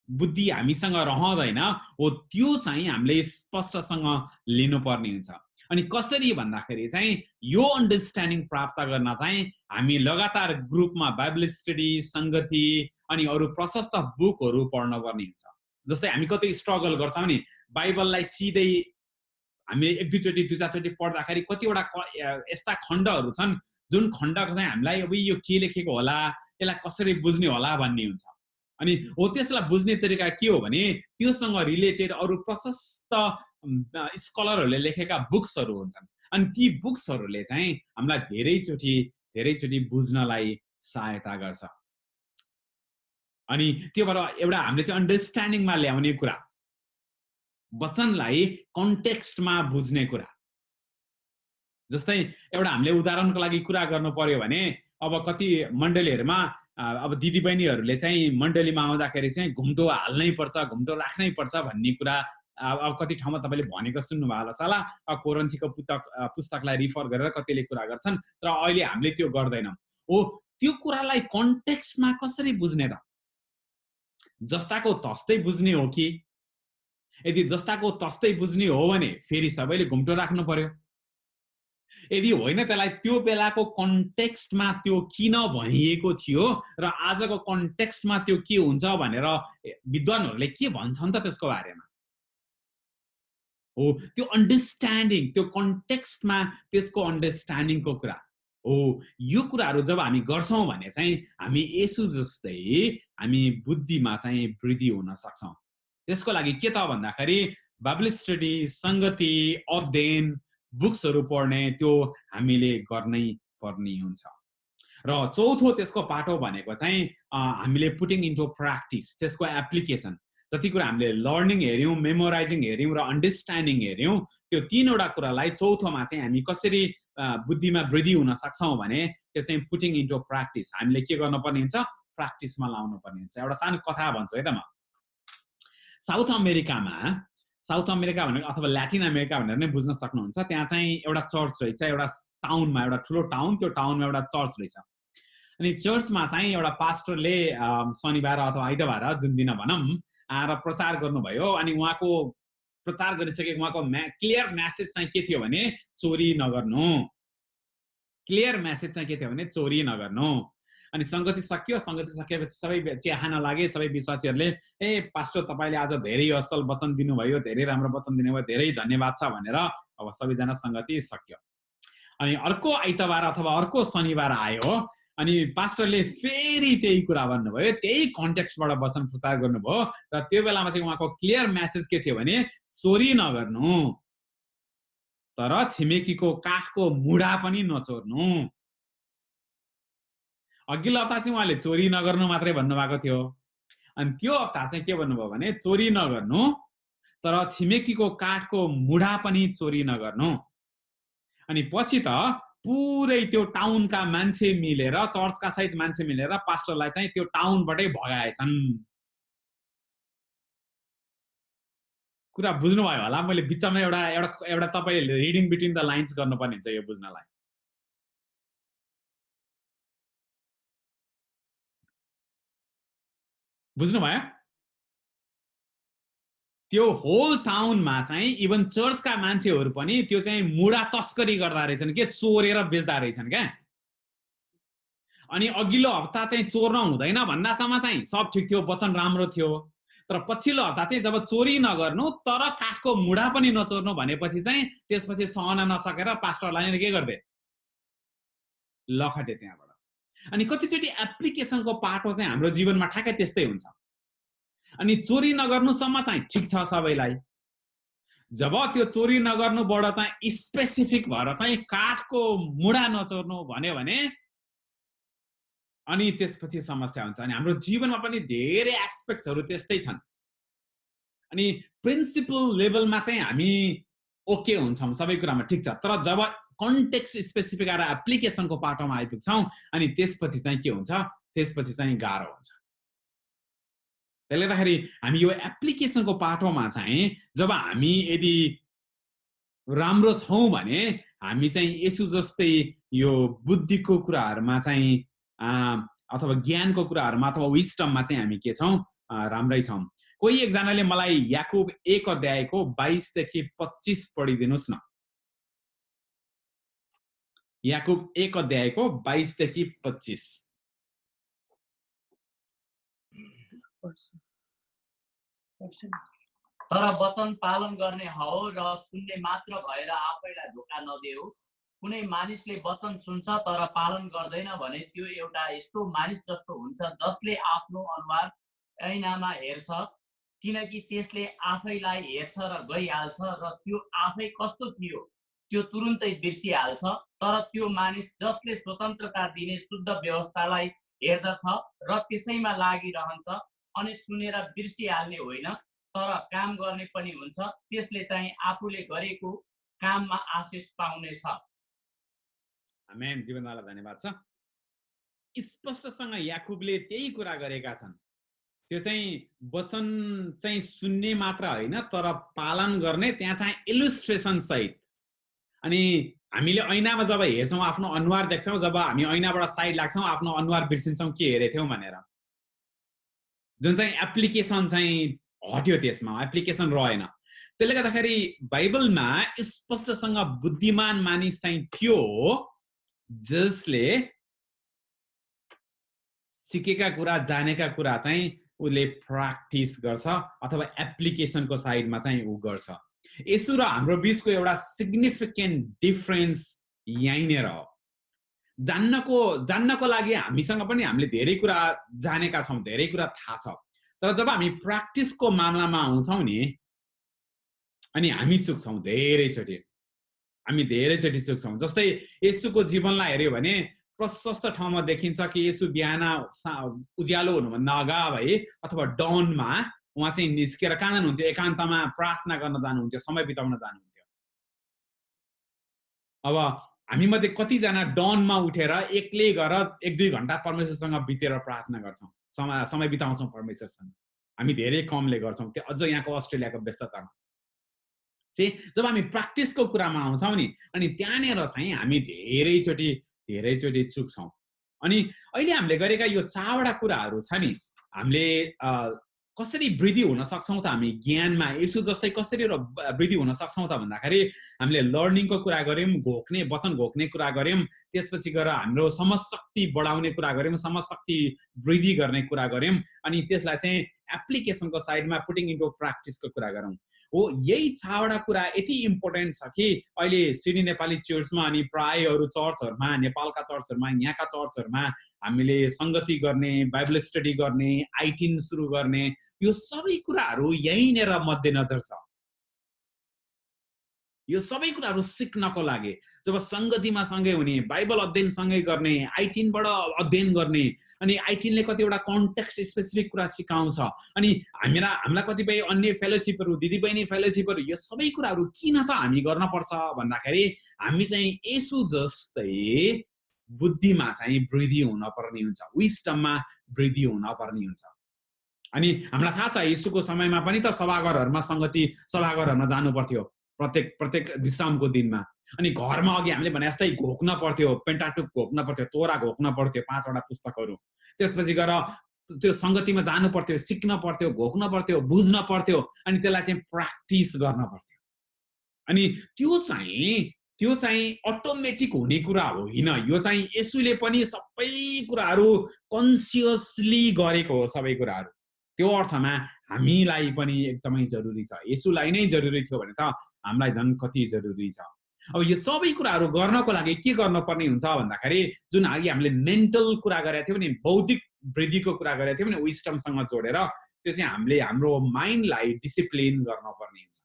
बुद्धि हामीसँग रहँदैन हो, त्यो चाहिँ हामीले स्पष्टसँग लिनुपर्ने हुन्छ। अनि कसरी भन्दाखेरि चाहिँ यो अन्डरस्ट्यान्डिङ प्राप्त गर्न चाहिँ हामी लगातार ग्रुपमा बाइबल स्टडी, संगति अनि अरू प्रशस्त बुकहरू पढ्न पर्ने हुन्छ। जस्तै हामी कतै स्ट्रगल गर्छौँ नि, बाइबललाई सिधै हामीले एक दुईचोटि दुई चारचोटि पढ्दाखेरि कतिवटा यस्ता खण्डहरू छन् जुन खण्डको चाहिँ हामीलाई अब यो के लेखेको होला, यसलाई कसरी बुझ्ने होला भन्ने हुन्छ। अनि हो त्यसलाई बुझ्ने तरिका के हो भने त्योसँग रिलेटेड अरू प्रशस्त स्कलरहरूले लेखेका बुक्सहरू हुन्छन्। अनि ती बुक्सहरूले चाहिँ हामीलाई धेरैचोटि बुझ्नलाई सहायता गर्छ। अनि त्योबाट एउटा हामीले चाहिँ अन्डरस्ट्यान्डिङमा ल्याउने कुरा, वचनलाई कन्टेक्स्टमा बुझ्ने कुरा। जस्तै एउटा हामीले उदाहरणको लागि कुरा गर्नु पर्यो भने अब कति मण्डलीहरूमा अब दिदीबहिनीहरूले चाहिँ मण्डलीमा आउँदाखेरि चाहिँ घुम्टो हाल्नै पर्छ, घुम्टो राख्नै पर्छ भन्ने कुरा अब कति ठाउँमा तपाईँले भनेको सुन्नुभयो होला साला। कोरिन्थीको पुस्तकलाई रिफर गरेर कतिले कुरा गर्छन्, तर अहिले हामीले त्यो गर्दैनौँ। हो त्यो कुरालाई कन्टेक्स्टमा कसरी बुझ्ने त? जस्ताको तस्तै बुझ्ने हो कि? यदि जस्ताको तस्तै बुझ्ने हो भने फेरि सबैले घुम्टो राख्नु पर्यो। यदि होइन त्यसलाई त्यो बेलाको कन्टेक्स्टमा त्यो किन भनिएको थियो र आजको कन्टेक्स्टमा त्यो के हुन्छ भनेर विद्वानहरूले के भन्छन् त त्यसको बारेमा। हो त्यो अन्डरस्ट्यान्डिङ, त्यो कन्टेक्स्टमा त्यसको अन्डरस्ट्यान्डिङको कुरा हो। यो कुराहरू जब हामी गर्छौँ भने चाहिँ हामी येशू जस्तै हामी बुद्धिमा चाहिँ वृद्धि हुन सक्छौँ। त्यसको लागि के त भन्दाखेरि बाइबल स्टडी, संगति, अध्ययन, बुक्सहरू पढ्ने त्यो हामीले गर्नै पर्ने हुन्छ। र चौथो त्यसको पाटो भनेको चाहिँ हामीले पुटिङ इन्टु प्र्याक्टिस, त्यसको एप्लिकेसन। जति कुरा हामीले लर्निङ हेऱ्यौँ, मेमोराइजिङ हेऱ्यौँ र अन्डरस्ट्यान्डिङ हेऱ्यौँ, त्यो तीनवटा कुरालाई चौथोमा चाहिँ हामी कसरी बुद्धिमा वृद्धि हुन सक्छौँ भने त्यो चाहिँ पुटिङ इन्टु प्र्याक्टिस। हामीले के गर्नुपर्ने हुन्छ? प्र्याक्टिसमा लाउनु पर्ने हुन्छ। एउटा सानो कथा भन्छु है त म। साउथ अमेरिका भनेको अथवा ल्याटिन अमेरिका भनेर नै बुझ्न सक्नुहुन्छ। त्यहाँ चाहिँ एउटा चर्च रहेछ, एउटा टाउनमा, एउटा ठुलो टाउन, त्यो टाउनमा एउटा चर्च रहेछ। अनि चर्चमा चाहिँ एउटा पास्टरले शनिबार अथवा आइतबार जुन दिन भनौँ आएर प्रचार गर्नुभयो। अनि उहाँको प्रचार गरिसकेको उहाँको क्लियर म्यासेज चाहिँ के थियो भने चोरी नगर्नु। क्लियर म्यासेज चाहिँ के थियो भने चोरी नगर्नु। अनि संगति सकियो, संगति सकिएपछि सबै चिया खान लागे, सबै विश्वासीहरूले ए पास्टर तपाईले आज धेरै असल वचन दिनुभयो, धेरै राम्रो वचन दिनुभयो, धेरै धन्यवाद छ भनेर अब सबैजना संगति सक्यो। अनि अर्को आइतबार अथवा अर्को शनिबार आयो अनि पास्टरले फेरि त्यही कुरा भन्नुभयो, त्यही कन्टेक्स्टबाट वचन प्रचार गर्नुभयो र त्यो बेलामा चाहिँ उहाँको क्लियर मेसेज के थियो भने चोरी नगर्नु, तर छिमेकीको काठको मुढा पनि नचोर्नु। अघिल्लो हप्ता चाहिँ उहाँले चोरी नगर्नु मात्रै भन्नुभएको थियो, अनि त्यो हप्ता चाहिँ के भन्नुभयो भने चोरी नगर्नु तर छिमेकीको काठको मुढा पनि चोरी नगर्नु। अनि पछि त पुरै त्यो टाउनका मान्छे मिलेर, चर्चका सहित मान्छे मिलेर पास्टरलाई चाहिँ त्यो टाउनबाटै भगाएछन्। कुरा बुझ्नुभयो होला, मैले बिचमा एउटा तपाईले रिडिङ बिट्विन द लाइन्स गर्नुपर्ने हुन्छ यो बुझ्नलाई। बुझ्नुभयो? त्यो होल टाउनमा चाहिँ इभन चर्चका मान्छेहरू पनि त्यो चाहिँ मुढा तस्करी गर्दा रहेछन् के, चोरेर बेच्दा रहेछन् क्या। अनि अघिल्लो हप्ता चाहिँ चोर्न हुँदैन भन्दासम्म चाहिँ सब ठिक थियो, वचन राम्रो थियो। तर पछिल्लो हप्ता चाहिँ जब चोरी नगर्नु तर काठको मुढा पनि नचोर्नु भनेपछि चाहिँ त्यसपछि सहन नसकेर पास्टरलाई नै के गर्दे, लखटे त्यहाँबाट। अनि कतिचोटि एप्लिकेसनको पाटो चाहिँ हाम्रो जीवनमा ठ्याक्कै त्यस्तै हुन्छ। अनि चोरी नगर्नुसम्म चाहिँ ठिक छ सबैलाई, जब त्यो चोरी नगर्नुबाट चाहिँ स्पेसिफिक भएर चाहिँ काठको मुढा नचोर्नु भन्यो भने अनि त्यसपछि समस्या हुन्छ। अनि हाम्रो जीवनमा पनि धेरै एस्पेक्ट्सहरू त्यस्तै छन्। अनि प्रिन्सिपल लेभलमा चाहिँ हामी ओके हुन्छौँ, सबै कुरामा ठिक छ, तर जब कन्टेक्स्ट स्पेसिफिक आएर एप्लिकेसनको पाटोमा आइपुग्छौँ अनि त्यसपछि चाहिँ के हुन्छ, त्यसपछि चाहिँ गाह्रो हुन्छ। त्यसले गर्दाखेरि हामी यो एप्लिकेसनको पाटोमा चाहिँ जब हामी यदि राम्रो छौँ भने हामी चाहिँ यसो जस्तै यो बुद्धिको कुराहरूमा चाहिँ अथवा ज्ञानको कुराहरूमा अथवा विस्डममा चाहिँ हामी के छौँ, राम्रै छौँ। कोही एकजनाले मलाई याकुब 1 अध्यायको 22 देखि 25 पढिदिनुस् न। याकुब 1 अध्यायको 22 देखि 25। तर वचन पालन गर्ने हौ र सुन्ने मात्र भएर आफैलाई धोका नदेऊ। कुनै मानिसले वचन सुन्छ तर पालन गर्दैन भने त्यो एउटा यस्तो मानिस जस्तो हुन्छ जसले आफ्नो अनुहार ऐनामा हेर्छ, किनकि त्यसले आफैलाई हेर्छ र गइहाल्छ र त्यो आफै कस्तो थियो त्यो तुरुन्तै बिर्सिहाल्छ। तर त्यो मानिस जसले स्वतन्त्रता दिने शुद्ध व्यवस्थालाई हेर्दछ र त्यसैमा लागिरहन्छ अनि सुनेर बिर्सिहाल्ने होइन तर काम गर्ने पनि हुन्छ, त्यसले चाहिँ आफूले गरेको काममा आशिष पाउनेछ। आमेन। जीवनवाला धन्यवाद छ। स्पष्टसँग याकुबले त्यही कुरा गरेका छन्। त्यो चाहिँ वचन चाहिँ सुन्ने मात्र होइन तर पालन गर्ने, त्यहाँ चाहिँ इलुस्ट्रेसन सहित। अनि हामीले ऐनामा जब हेर्छौँ आफ्नो अनुहार देख्छौँ, जब हामी ऐनाबाट साइड लाग्छौँ आफ्नो अनुहार बिर्सिन्छौँ के हेरेथ्यौँ भनेर, जुन चाहिँ एप्लिकेसन चाहिँ हट्यो, त्यसमा एप्लिकेसन रहेन। त्यसले गर्दाखेरि बाइबलमा स्पष्टसँग बुद्धिमान मानिस चाहिँ थियो जसले सिकेका कुरा, जानेका कुरा चाहिँ उसले प्र्याक्टिस गर्छ अथवा एप्लिकेसनको साइडमा चाहिँ ऊ गर्छ। यसो र हाम्रो बीचको एउटा सिग्निफिकेन्ट डिफरेन्स यहीँनिर हो। जान्नको लागि हामीसँग पनि हामीले धेरै कुरा जानेका छौँ, धेरै कुरा थाहा छ, तर जब हामी प्र्याक्टिसको मामलामा आउँछौँ नि अनि हामी चुक्छौँ, धेरैचोटि हामी धेरैचोटि चुक्छौँ। जस्तै येशूको जीवनलाई हेऱ्यो भने प्रशस्त ठाउँमा देखिन्छ कि येशू बिहान उज्यालो हुनुभन्दा अगावै अथवा डनमा उहाँ चाहिँ निस्केर कहाँ जानुहुन्थ्यो, एकान्तमा प्रार्थना गर्न जानुहुन्थ्यो, समय बिताउन जानुहुन्थ्यो। अब हामी मध्ये कतिजना डनमा उठेर एक्लै गएर 1-2 घण्टा परमेश्वरसँग बितेर प्रार्थना गर्छौँ, समय बिताउँछौँ परमेश्वरसँग? हामी धेरै कमले गर्छौँ, त्यो अझ यहाँको अस्ट्रेलियाको व्यस्ततामा चाहिँ। जब हामी प्र्याक्टिसको कुरामा आउँछौँ नि अनि त्यहाँनिर चाहिँ हामी धेरैचोटि चुक्छौँ। अनि अहिले हामीले गरेका यो 4वटा कुराहरू छ नि, हामीले कसरी वृद्धि हुन सक्छौं त हामी ज्ञानमा यसो जस्तै कसरी वृद्धि हुन सक्छौं त भन्दाखेरि हामीले लर्निङको कुरा गर्यौं, घोक्ने वचन घोक्ने कुरा गर्यौं, त्यसपछि गएर हाम्रो समझशक्ति बढाउने कुरा गर्यौं, समझशक्ति वृद्धि गर्ने कुरा गर्यौं, अनि त्यसलाई चाहिँ एप्लिकेसनको साइडमा पुटिङ इन्टु प्र्याक्टिसको कुरा गरौँ। हो यही 6वटा कुरा यति इम्पोर्टेन्ट छ कि अहिले सिडनी नेपाली चर्चमा अनि प्राय अरू चर्चहरुमा, नेपालका चर्चहरुमा, यहाँका चर्चहरुमा हामीले संगति गर्ने, बाइबल स्टडी गर्ने, आइटिन सुरु गर्ने, यो सबै कुराहरु यहीँनेर मध्यनजर छ। यो सबै कुराहरु सिक्नको लागि जब संगतिमा सँगै हुने, बाइबल अध्ययन सँगै गर्ने, आइटिनबाट अध्ययन गर्ने, अनि आइटिनले कतिवटा कन्टेक्स्ट स्पेसिफिक कुरा सिकाउँछ, अनि हामीलाई कतिपय अन्य फेलोशिपहरु, दिदीबहिनी फेलोशिपहरु, यो सबै कुराहरु किन त हामी गर्न पर्छ भन्दाखेरि हामी चाहिँ येशू जस्तै बुद्धिमा चाहिँ वृद्धि हुन पर्ने हुन्छ, विस्डममा वृद्धि हुन पर्ने हुन्छ। अनि हामीलाई थाहा छ येशूको समयमा पनि त सभाघरहरुमा संगति सभाघरहरुमा जानु पर्थ्यो प्रत्येक विश्रामको दिनमा, अनि घरमा अघि हामीले भने जस्तै घोक्न पर्थ्यो, पेन्टाटुक घोक्न पर्थ्यो, तोरा घोक्न पर्थ्यो, 5वटा पुस्तकहरु, त्यसपछि गएर त्यो संगतिमा जानु पर्थ्यो, सिक्न पर्थ्यो, घोक्न पर्थ्यो, बुझ्न पर्थ्यो, अनि त्यसलाई चाहिँ प्र्याक्टिस गर्न पर्थ्यो। अनि त्यो चाहिँ अटोमेटिक हुने कुरा होइन, यो चाहिँ येशूले पनि सबै कुराहरु कन्सियसली गरेको हो। सबै कुराहरु त्यो अर्थमा हामीलाई पनि एकदमै जरुरी छ। येशूलाई नै जरुरी थियो भने त हामीलाई झन् कति जरुरी छ। अब यो सबै कुराहरु गर्नको लागि के गर्नुपर्ने हुन्छ भन्दाखेरि जुन अघि हामीले मेन्टल कुरा गरेका थियौं नि, बौद्धिक वृद्धिको कुरा गरेका थियौं नि विस्डमसँग जोडेर, त्यो चाहिँ हामीले हाम्रो माइन्डलाई डिसिप्लिन गर्नुपर्ने हुन्छ।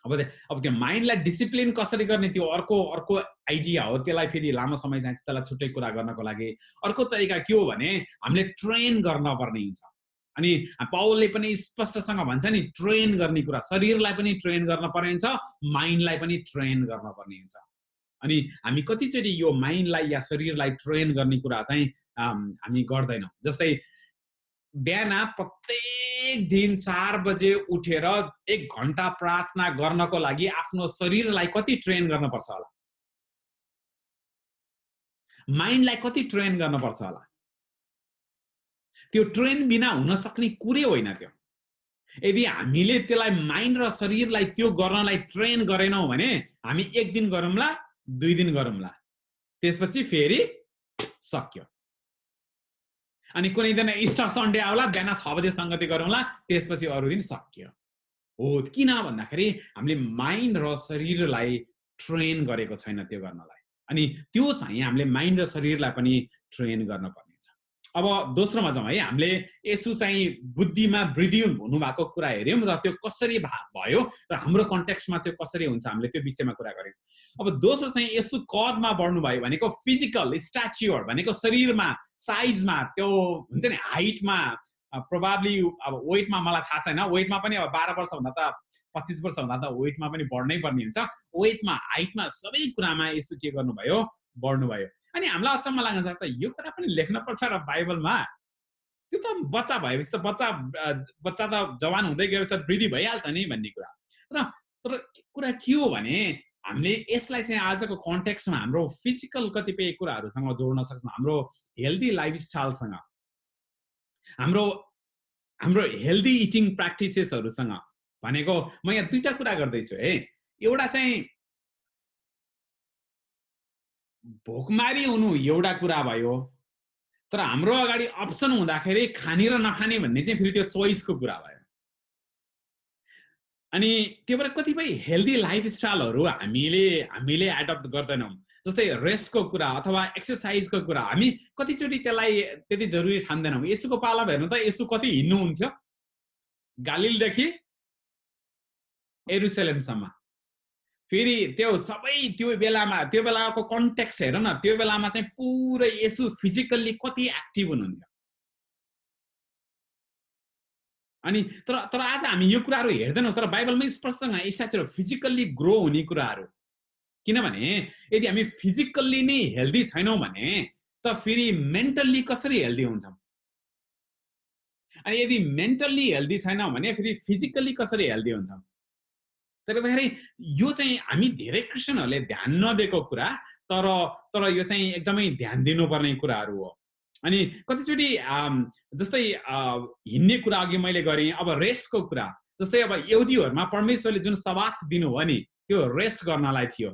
अब त्यो माइन्डलाई डिसिप्लिन कसरी गर्ने त्यो अर्को आइडिया हो, त्यसलाई फेरि लामो समय चाहिन्छ, त्यसलाई छुट्टै कुरा गर्नको लागि। अर्को तरिका के हो भने हामीले ट्रेन गर्नुपर्ने हुन्छ। अनि पावलले पनि स्पष्टसँग भन्छ नि, ट्रेन गर्ने कुरा, शरीरलाई पनि ट्रेन गर्न पर्ने हुन्छ, माइन्डलाई पनि ट्रेन गर्न पर्ने हुन्छ। अनि हामी कतिचोटि यो माइन्डलाई या शरीरलाई ट्रेन गर्ने कुरा चाहिँ हामी गर्दैनौं। जस्तै बिहान प्रत्येक दिन 4 बजे उठेर 1 घण्टा प्रार्थना गर्नको लागि आफ्नो शरीरलाई कति ट्रेन गर्न पर्छ होला, माइन्डलाई कति ट्रेन गर्न पर्छ होला। त्यो ट्रेन बिना हुन सक्ने कुरै होइन त्यो। यदि हामीले त्यसलाई माइन्ड र शरीरलाई त्यो गर्नलाई ट्रेन गरेनौं भने हामी 1 दिन गरौँला, 2 दिन गरौँला, त्यसपछि फेरि सक्यो। अनि कुनै दिन इस्टर सन्डे आउला, बिहान 6 बजे संगति गरौँला, त्यसपछि अरु दिन सक्यो। हो किन भन्दाखेरि हामीले माइन्ड र शरीरलाई ट्रेन गरेको छैन त्यो गर्नलाई। अनि त्यो चाहिँ हामीले माइन्ड र शरीरलाई पनि ट्रेन गर्न पर्ने छ। अब दोस्रोमा जाउँ है, हामीले येशू चाहिँ बुद्धिमा वृद्धि हुनु भएको कुरा हेर्यौं र त्यो कसरी भयो र हाम्रो कन्टेक्स्टमा त्यो कसरी हुन्छ हामीले त्यो विषयमा कुरा गर्यौं। अब दोस्रो चाहिँ येशू कदमा बढ्नु भयो भनेको फिजिकल स्ट्याच्युर भनेको शरीरमा, साइजमा, त्यो हुन्छ नि हाइटमा, प्रोबेबली अब वेटमा मलाई थाहा छैन, वेटमा पनि अब 12 वर्ष हुँदा त 25 वर्ष हुँदा त वेटमा पनि बढ्नै पर्ने हुन्छ। वेटमा, हाइटमा, सबै कुरामा येशू के गर्नुभयो, बढ्नुभयो। अनि हामीलाई अचम्म लाग्न सक्छ, यो कुरा पनि लेख्न पर्छ र बाइबलमा, त्यो त बच्चा भएपछि त बच्चा त जवान हुँदै गएपछि त वृद्धि भइहाल्छ नि भन्ने कुरा। तर कुरा के हो भने हामीले यसलाई चाहिँ आजको कन्टेक्स्टमा हाम्रो फिजिकल कतिपय कुराहरुसँग जोड्न सक्छौं, हाम्रो हेल्दी लाइफस्टाइलसँग, हाम्रो हेल्दी इटिङ प्र्याक्टिसेसहरुसँग। भनेको म यहाँ 2टा कुरा गर्दैछु है। एउटा चाहिँ भोकमारी हुनु एउटा कुरा भयो, तर हाम्रो अगाडि अप्सन हुँदाखेरि खाने र नखाने भन्ने चाहिँ फेरि त्यो चोइसको कुरा भयो। अनि त्यो भएर कतिपय हेल्दी लाइफस्टाइलहरु हामीले एडप्ट गर्दैनौं। जस्तै रेस्टको कुरा अथवा एक्सरसाइजको कुरा हामी कतिचोटि त्यसलाई त्यति जरुरी ठान्दैनौं। येशूको पाला हेर्नु त, येशू कति हिँड्नु हुन्थ्यो, गालिलदेखि यरुशलेमसम्म। फेरि त्यो सबै त्यो बेलाको कन्टेक्स्ट हेर न, त्यो बेलामा चाहिँ पुरै येशू फिजिकल्ली कति एक्टिभ हुनुहुन्थ्यो। अनि तर आज हामी यो कुराहरु हेर्दैनौं, तर बाइबलमै स्पष्टसँग स्ट्याच्युर फिजिकल्ली ग्रो हुने कुराहरु। किनभने यदि हामी फिजिकल्ली नै हेल्दी छैनौं भने त फेरि मेन्टल्ली कसरी हेल्दी हुन्छौं? अनि यदि मेन्टल्ली हेल्दी छैनौं भने फेरि फिजिकल्ली कसरी हेल्दी हुन्छौं? त्यसैले यो चाहिँ हामी धेरै क्रिस्चियनहरुले ध्यान नदिएको कुरा, तर यो चाहिँ एकदमै ध्यान दिनुपर्ने कुराहरु हो। अनि कतिचोटि जस्तै हिँड्ने कुरा अघि मैले गरेँ, अब रेस्टको कुरा जस्तै अब यहुदीहरुमा परमेश्वरले जुन सबात दिनुभयो नि त्यो रेस्ट गर्नलाई थियो।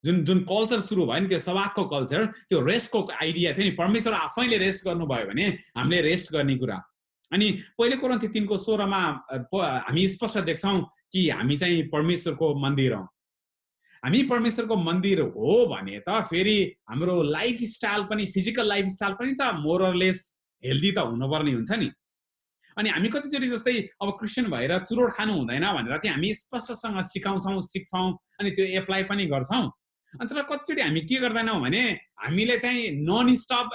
जुन कल्चर सुरु भयो नि त्यो सबातको कल्चर, त्यो रेस्टको आइडिया थियो नि। परमेश्वर आफैले रेस्ट गर्नुभयो भने हामीले रेस्ट गर्ने कुरा। अनि पहिले कोरिन्थी 3 को 16 मा हामी स्पष्ट देख्छौं कि हामी चाहिँ परमेश्वरको मन्दिर हौं। हामी परमेश्वरको मन्दिर हो भने त फेरि हाम्रो लाइफस्टाइल पनि, फिजिकल लाइफस्टाइल पनि त मोरलेस हेल्दी त हुनुपर्ने हुन्छ नि। अनि हामी कतिचोटि जस्तै अब क्रिस्चियन भएर चुरोट खानु हुँदैन भनेर चाहिँ हामी स्पष्टसँग सिकाउँछौं, सिक्छौं अनि त्यो एप्लाई पनि गर्छौं। अनि तर कतिचोटि हामी के गर्दैनौं भने हामीले चाहिँ नन स्टप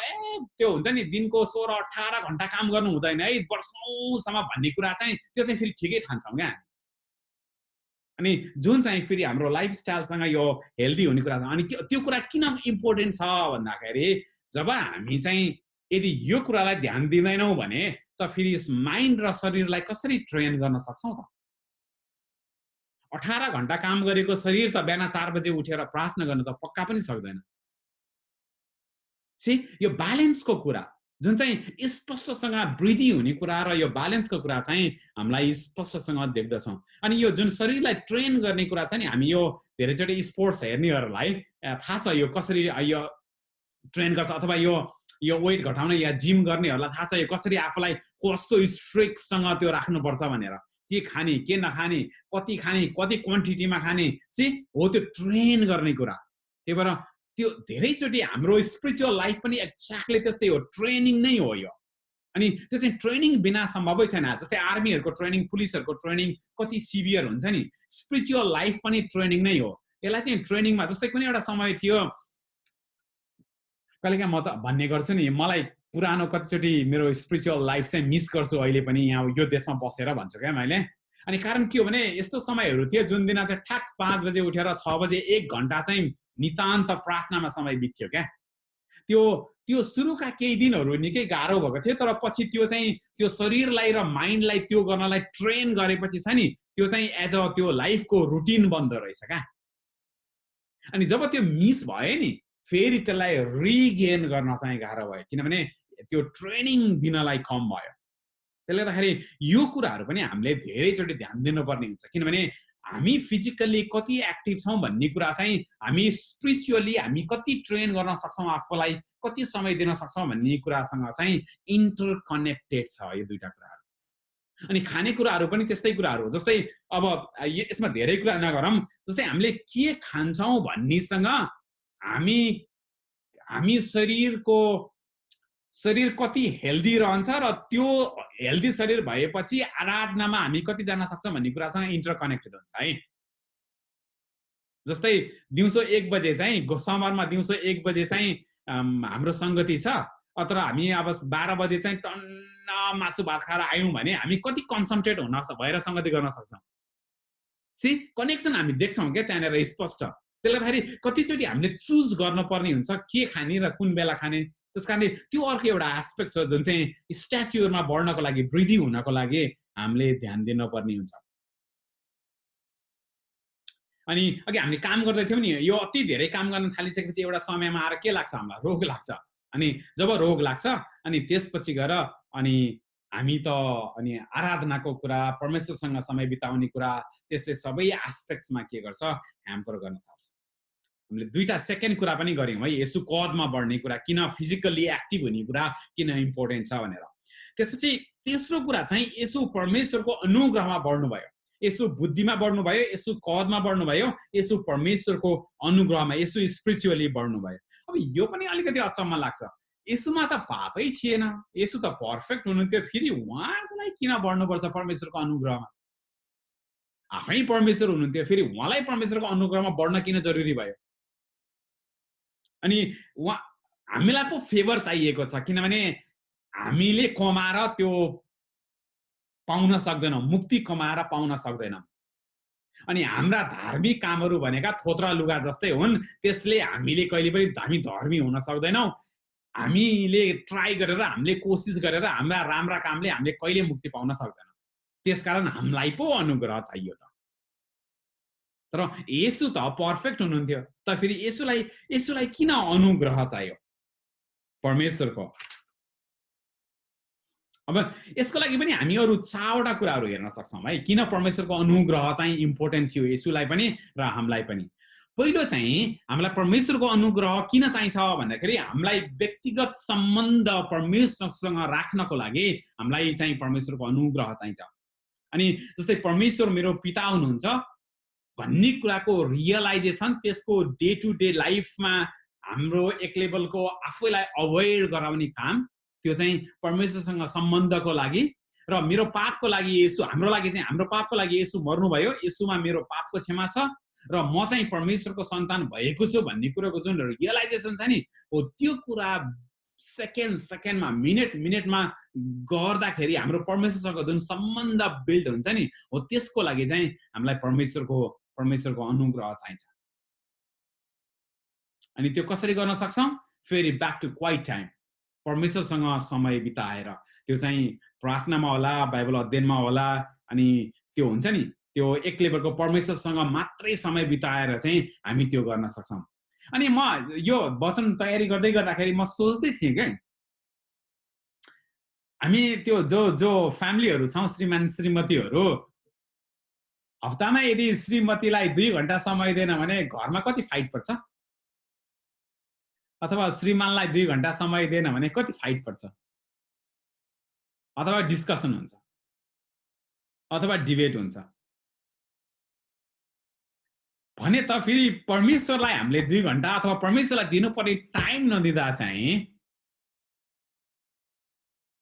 त्यो हुन्छ नि दिनको 16-18 घण्टा काम गर्नु हुँदैन है वर्षौंसम्म भन्ने कुरा चाहिँ त्यो चाहिँ फेरि ठिकै ठान्छौं क्या हामी। अनि जुन चाहिँ फेरि हाम्रो लाइफस्टाइलसँग यो हेल्दी हुने कुरा छ। अनि त्यो कुरा किन इम्पोर्टेन्ट छ भन्दाखेरि जब हामी चाहिँ यदि यो कुरालाई ध्यान दिँदैनौं भने त फेरि माइन्ड र शरीरलाई कसरी ट्रेन गर्न सक्छौं त? 18 घण्टा काम गरेको शरीर त बिहान 4 बजे उठेर प्रार्थना गर्न त पक्का पनि सक्दैन। यो ब्यालेन्सको कुरा जुन चाहिँ स्पष्टसँग वृद्धि हुने कुरा र यो ब्यालेन्सको कुरा चाहिँ हामीलाई स्पष्टसँग देख्दछौं। अनि यो जुन शरीरलाई ट्रेन गर्ने कुरा छ नि, हामी यो धेरैचोटि स्पोर्ट्स हेर्नेहरूलाई थाहा छ यो कसरी यो ट्रेन गर्छ, अथवा यो वेट घटाउने या जिम गर्नेहरूलाई थाहा छ यो कसरी आफूलाई कस्तो स्ट्रिक्टसँग त्यो राख्नुपर्छ भनेर। के खाने, के नखाने, कति खाने, कति क्वान्टिटीमा खाने, हो त्यो ट्रेन गर्ने कुरा। त्यही भएर त्यो धेरैचोटि हाम्रो स्पिरिचुअल लाइफ पनि एक्ज्याक्टली त्यस्तै हो, ट्रेनिङ नै हो यो। अनि त्यो चाहिँ ट्रेनिङ बिना सम्भवै छैन। जस्तै आर्मीहरुको ट्रेनिङ, पुलिसहरुको ट्रेनिङ कति सिभियर हुन्छ नि, स्पिरिचुअल लाइफ पनि ट्रेनिङ नै हो। यसलाई चाहिँ ट्रेनिङमा जस्तै कुनै एउटा समय थियो, कहिलेकाहीँ म त भन्ने गर्छु नि, मलाई पुरानो कतिचोटि मेरो स्पिरिचुअल लाइफ चाहिँ मिस गर्छु अहिले पनि यहाँ यो देशमा बसेर भन्छु क्या मैले। अनि कारण के हो भने यस्तो समयहरू थियो जुन दिन चाहिँ ठ्याक 5 बजे उठेर 6 बजे 1 घण्टा चाहिँ नितान्त प्रार्थनामा समय बित्थ्यो क्या। त्यो सुरुका केही दिनहरू निकै गाह्रो भएको थियो, तर पछि त्यो शरीरलाई र माइन्डलाई त्यो गर्नलाई ट्रेन गरेपछि छ नि, त्यो चाहिँ एज अ त्यो लाइफको रुटिन बन्दो रहेछ क्या। अनि जब त्यो मिस भयो नि फेरि त्यसलाई रिगेन गर्न चाहिँ गाह्रो भयो, किनभने त्यो ट्रेनिङ दिनलाई कम भयो। त्यसले गर्दाखेरि यो कुराहरू पनि हामीले धेरैचोटि ध्यान दिनुपर्ने हुन्छ, किनभने हामी फिजिकली कति एक्टिभ छौं भन्ने कुरा चाहिँ हामी स्पिरिचुअली हामी कति ट्रेन गर्न सक्छौं, आफूलाई कति समय दिन सक्छौं भन्ने कुरासँग चाहिँ इन्टरकनेक्टेड छ यो दुईटा कुराहरू। अनि खानेकुराहरू पनि त्यस्तै कुराहरू हो। जस्तै अब यसमा धेरै कुरा नगरौँ, जस्तै हामीले के खान्छौं भन्नेसँग हामी शरीर कति हेल्दी रहन्छ र त्यो हेल्दी शरीर भएपछि आराधनामा हामी कति जान सक्छौं भन्ने कुरासँग इन्टरकनेक्टेड हुन्छ है। जस्तै दिउँसो 1 बजे चाहिँ सोमबारमा दिउँसो 1 बजे चाहिँ हाम्रो संगति छ, तर हामी अब 12 बजे चाहिँ टन्न मासु भात खाएर आयौं भने हामी कति कन्सन्ट्रेट हुन भएर संगति गर्न सक्छौं। कनेक्सन हामी देख्छौं क्या त्यहाँनिर स्पष्ट। त्यसले गर्दाखेरि कतिचोटि हामीले चुज गर्नुपर्ने हुन्छ के खाने र कुन बेला खाने। त्यसकारणले त्यो अर्को एउटा एस्पेक्ट छ जुन चाहिँ स्ट्याच्युरमा बढ्नको लागि, वृद्धि हुनको लागि हामीले ध्यान दिनुपर्ने हुन्छ। अनि अघि हामीले काम गर्दै थियौं नि, यो अति धेरै काम गर्न थालिसकेपछि एउटा समयमा आएर के लाग्छ, हामीलाई रोग लाग्छ। अनि जब रोग लाग्छ अनि त्यसपछि गएर अनि हामी त अनि आराधनाको कुरा, परमेश्वरसँग समय बिताउने कुरा, त्यसले सबै एस्पेक्ट्समा के गर्छ, ह्याम्पर गर्न थाल्छ। हामीले दुईटा सेकेन्ड कुरा पनि गर्यौं है, यसो कदमा बढ्ने कुरा, किन फिजिकली एक्टिभ हुने कुरा किन इम्पोर्टेन्ट छ भनेर। त्यसपछि तेस्रो कुरा चाहिँ यसो परमेश्वरको अनुग्रहमा बढ्नुभयो, यसो बुद्धिमा बढ्नुभयो, यसो कदमा बढ्नुभयो, यसो परमेश्वरको अनुग्रहमा, यसो स्पिरिचुअली बढ्नुभयो। अब यो पनि अलिकति अचम्म लाग्छ, यसोमा त पापै थिएन, यसो त पर्फेक्ट हुनुहुन्थ्यो, फेरि उहाँलाई किन बढ्नुपर्छ परमेश्वरको अनुग्रहमा? आफै परमेश्वर हुनुहुन्थ्यो, फेरि उहाँलाई परमेश्वरको अनुग्रहमा बढ्न किन जरुरी भयो? अनि हामीलाई पो फेभर चाहिएको छ, किनभने हामीले कमाएर त्यो पाउन सक्दैनौं, मुक्ति कमाएर पाउन सक्दैनौं। अनि हाम्रा धार्मिक कामहरू भनेका थोत्रा लुगा जस्तै हुन्, त्यसले हामीले कहिले पनि हामी धर्मी हुन सक्दैनौं। हामीले ट्राई गरेर, हामीले कोसिस गरेर हाम्रा राम्रा कामले हामीले कहिले मुक्ति पाउन सक्दैनौं। त्यसकारण हामीलाई पो अनुग्रह चाहियो त। तर येशू त पर्फेक्ट हुनुहुन्थ्यो, त फेरि येशूलाई किन अनुग्रह चाहियो? परमेश्वरको। अब यसको लागि पनि हामी अरु 4 वटा कुराहरु हेर्न सक्छौं है, किन परमेश्वरको अनुग्रह चाहिँ इम्पोर्टेन्ट थियो येशूलाई पनि र हामीलाई पनि। पहिलो चाहिँ हामीलाई परमेश्वरको अनुग्रह किन चाहिन्छ भन्दाखेरि हामीलाई व्यक्तिगत सम्बन्ध परमेश्वरसँग राख्नको लागि हामीलाई चाहिँ परमेश्वरको अनुग्रह चाहिन्छ। अनि जस्तै परमेश्वर मेरो पिता हुनुहुन्छ भन्ने कुराको रियलाइजेसन त्यसको डे टु डे लाइफमा हाम्रो एक लेभलको आफैलाई अवेयर गराउने काम त्यो चाहिँ परमेश्वरसँग सम्बन्धको लागि र मेरो पापको लागि येशू हाम्रो लागि चाहिँ हाम्रो पापको लागि येशू मर्नुभयो, येशूमा मेरो पापको क्षमा छ र म चाहिँ परमेश्वरको सन्तान भएको छु भन्ने कुराको जुन रियलाइजेसन छ नि हो त्यो कुरा सेकेन्डमा मिनेटमा गर्दाखेरि हाम्रो परमेश्वरसँग जुन सम्बन्ध बिल्ड हुन्छ नि हो त्यसको लागि चाहिँ हामीलाई परमेश्वरको अनुग्रह चाहिन्छ। अनि त्यो कसरी गर्न सक्छौं? फेरि ब्याक टु क्वाइट टाइम, परमेश्वरसँग समय बिताएर, त्यो चाहिँ प्रार्थनामा होला, बाइबल अध्ययनमा होला, अनि त्यो हुन्छ नि त्यो एक लेभलको परमेश्वरसँग मात्रै समय बिताएर चाहिँ हामी त्यो गर्न सक्छौं। अनि म यो वचन तयारी गर्दै गर्दाखेरि म सोच्दै थिएँ के हामी त्यो जो फ्यामिलीहरु छौं, श्रीमान श्रीमतीहरु, हप्तामा यदि श्रीमतीलाई 2 घण्टा समय दिएन भने घरमा कति फाइट पर्छ? अथवा श्रीमानलाई 2 घण्टा समय दिएन भने कति फाइट पर्छ? अथवा डिस्कसन हुन्छ, अथवा डिबेट हुन्छ। भने त फेरि परमेश्वरलाई हामीले 2 घण्टा अथवा परमेश्वरलाई दिनुपर्ने टाइम नदिँदा चाहिँ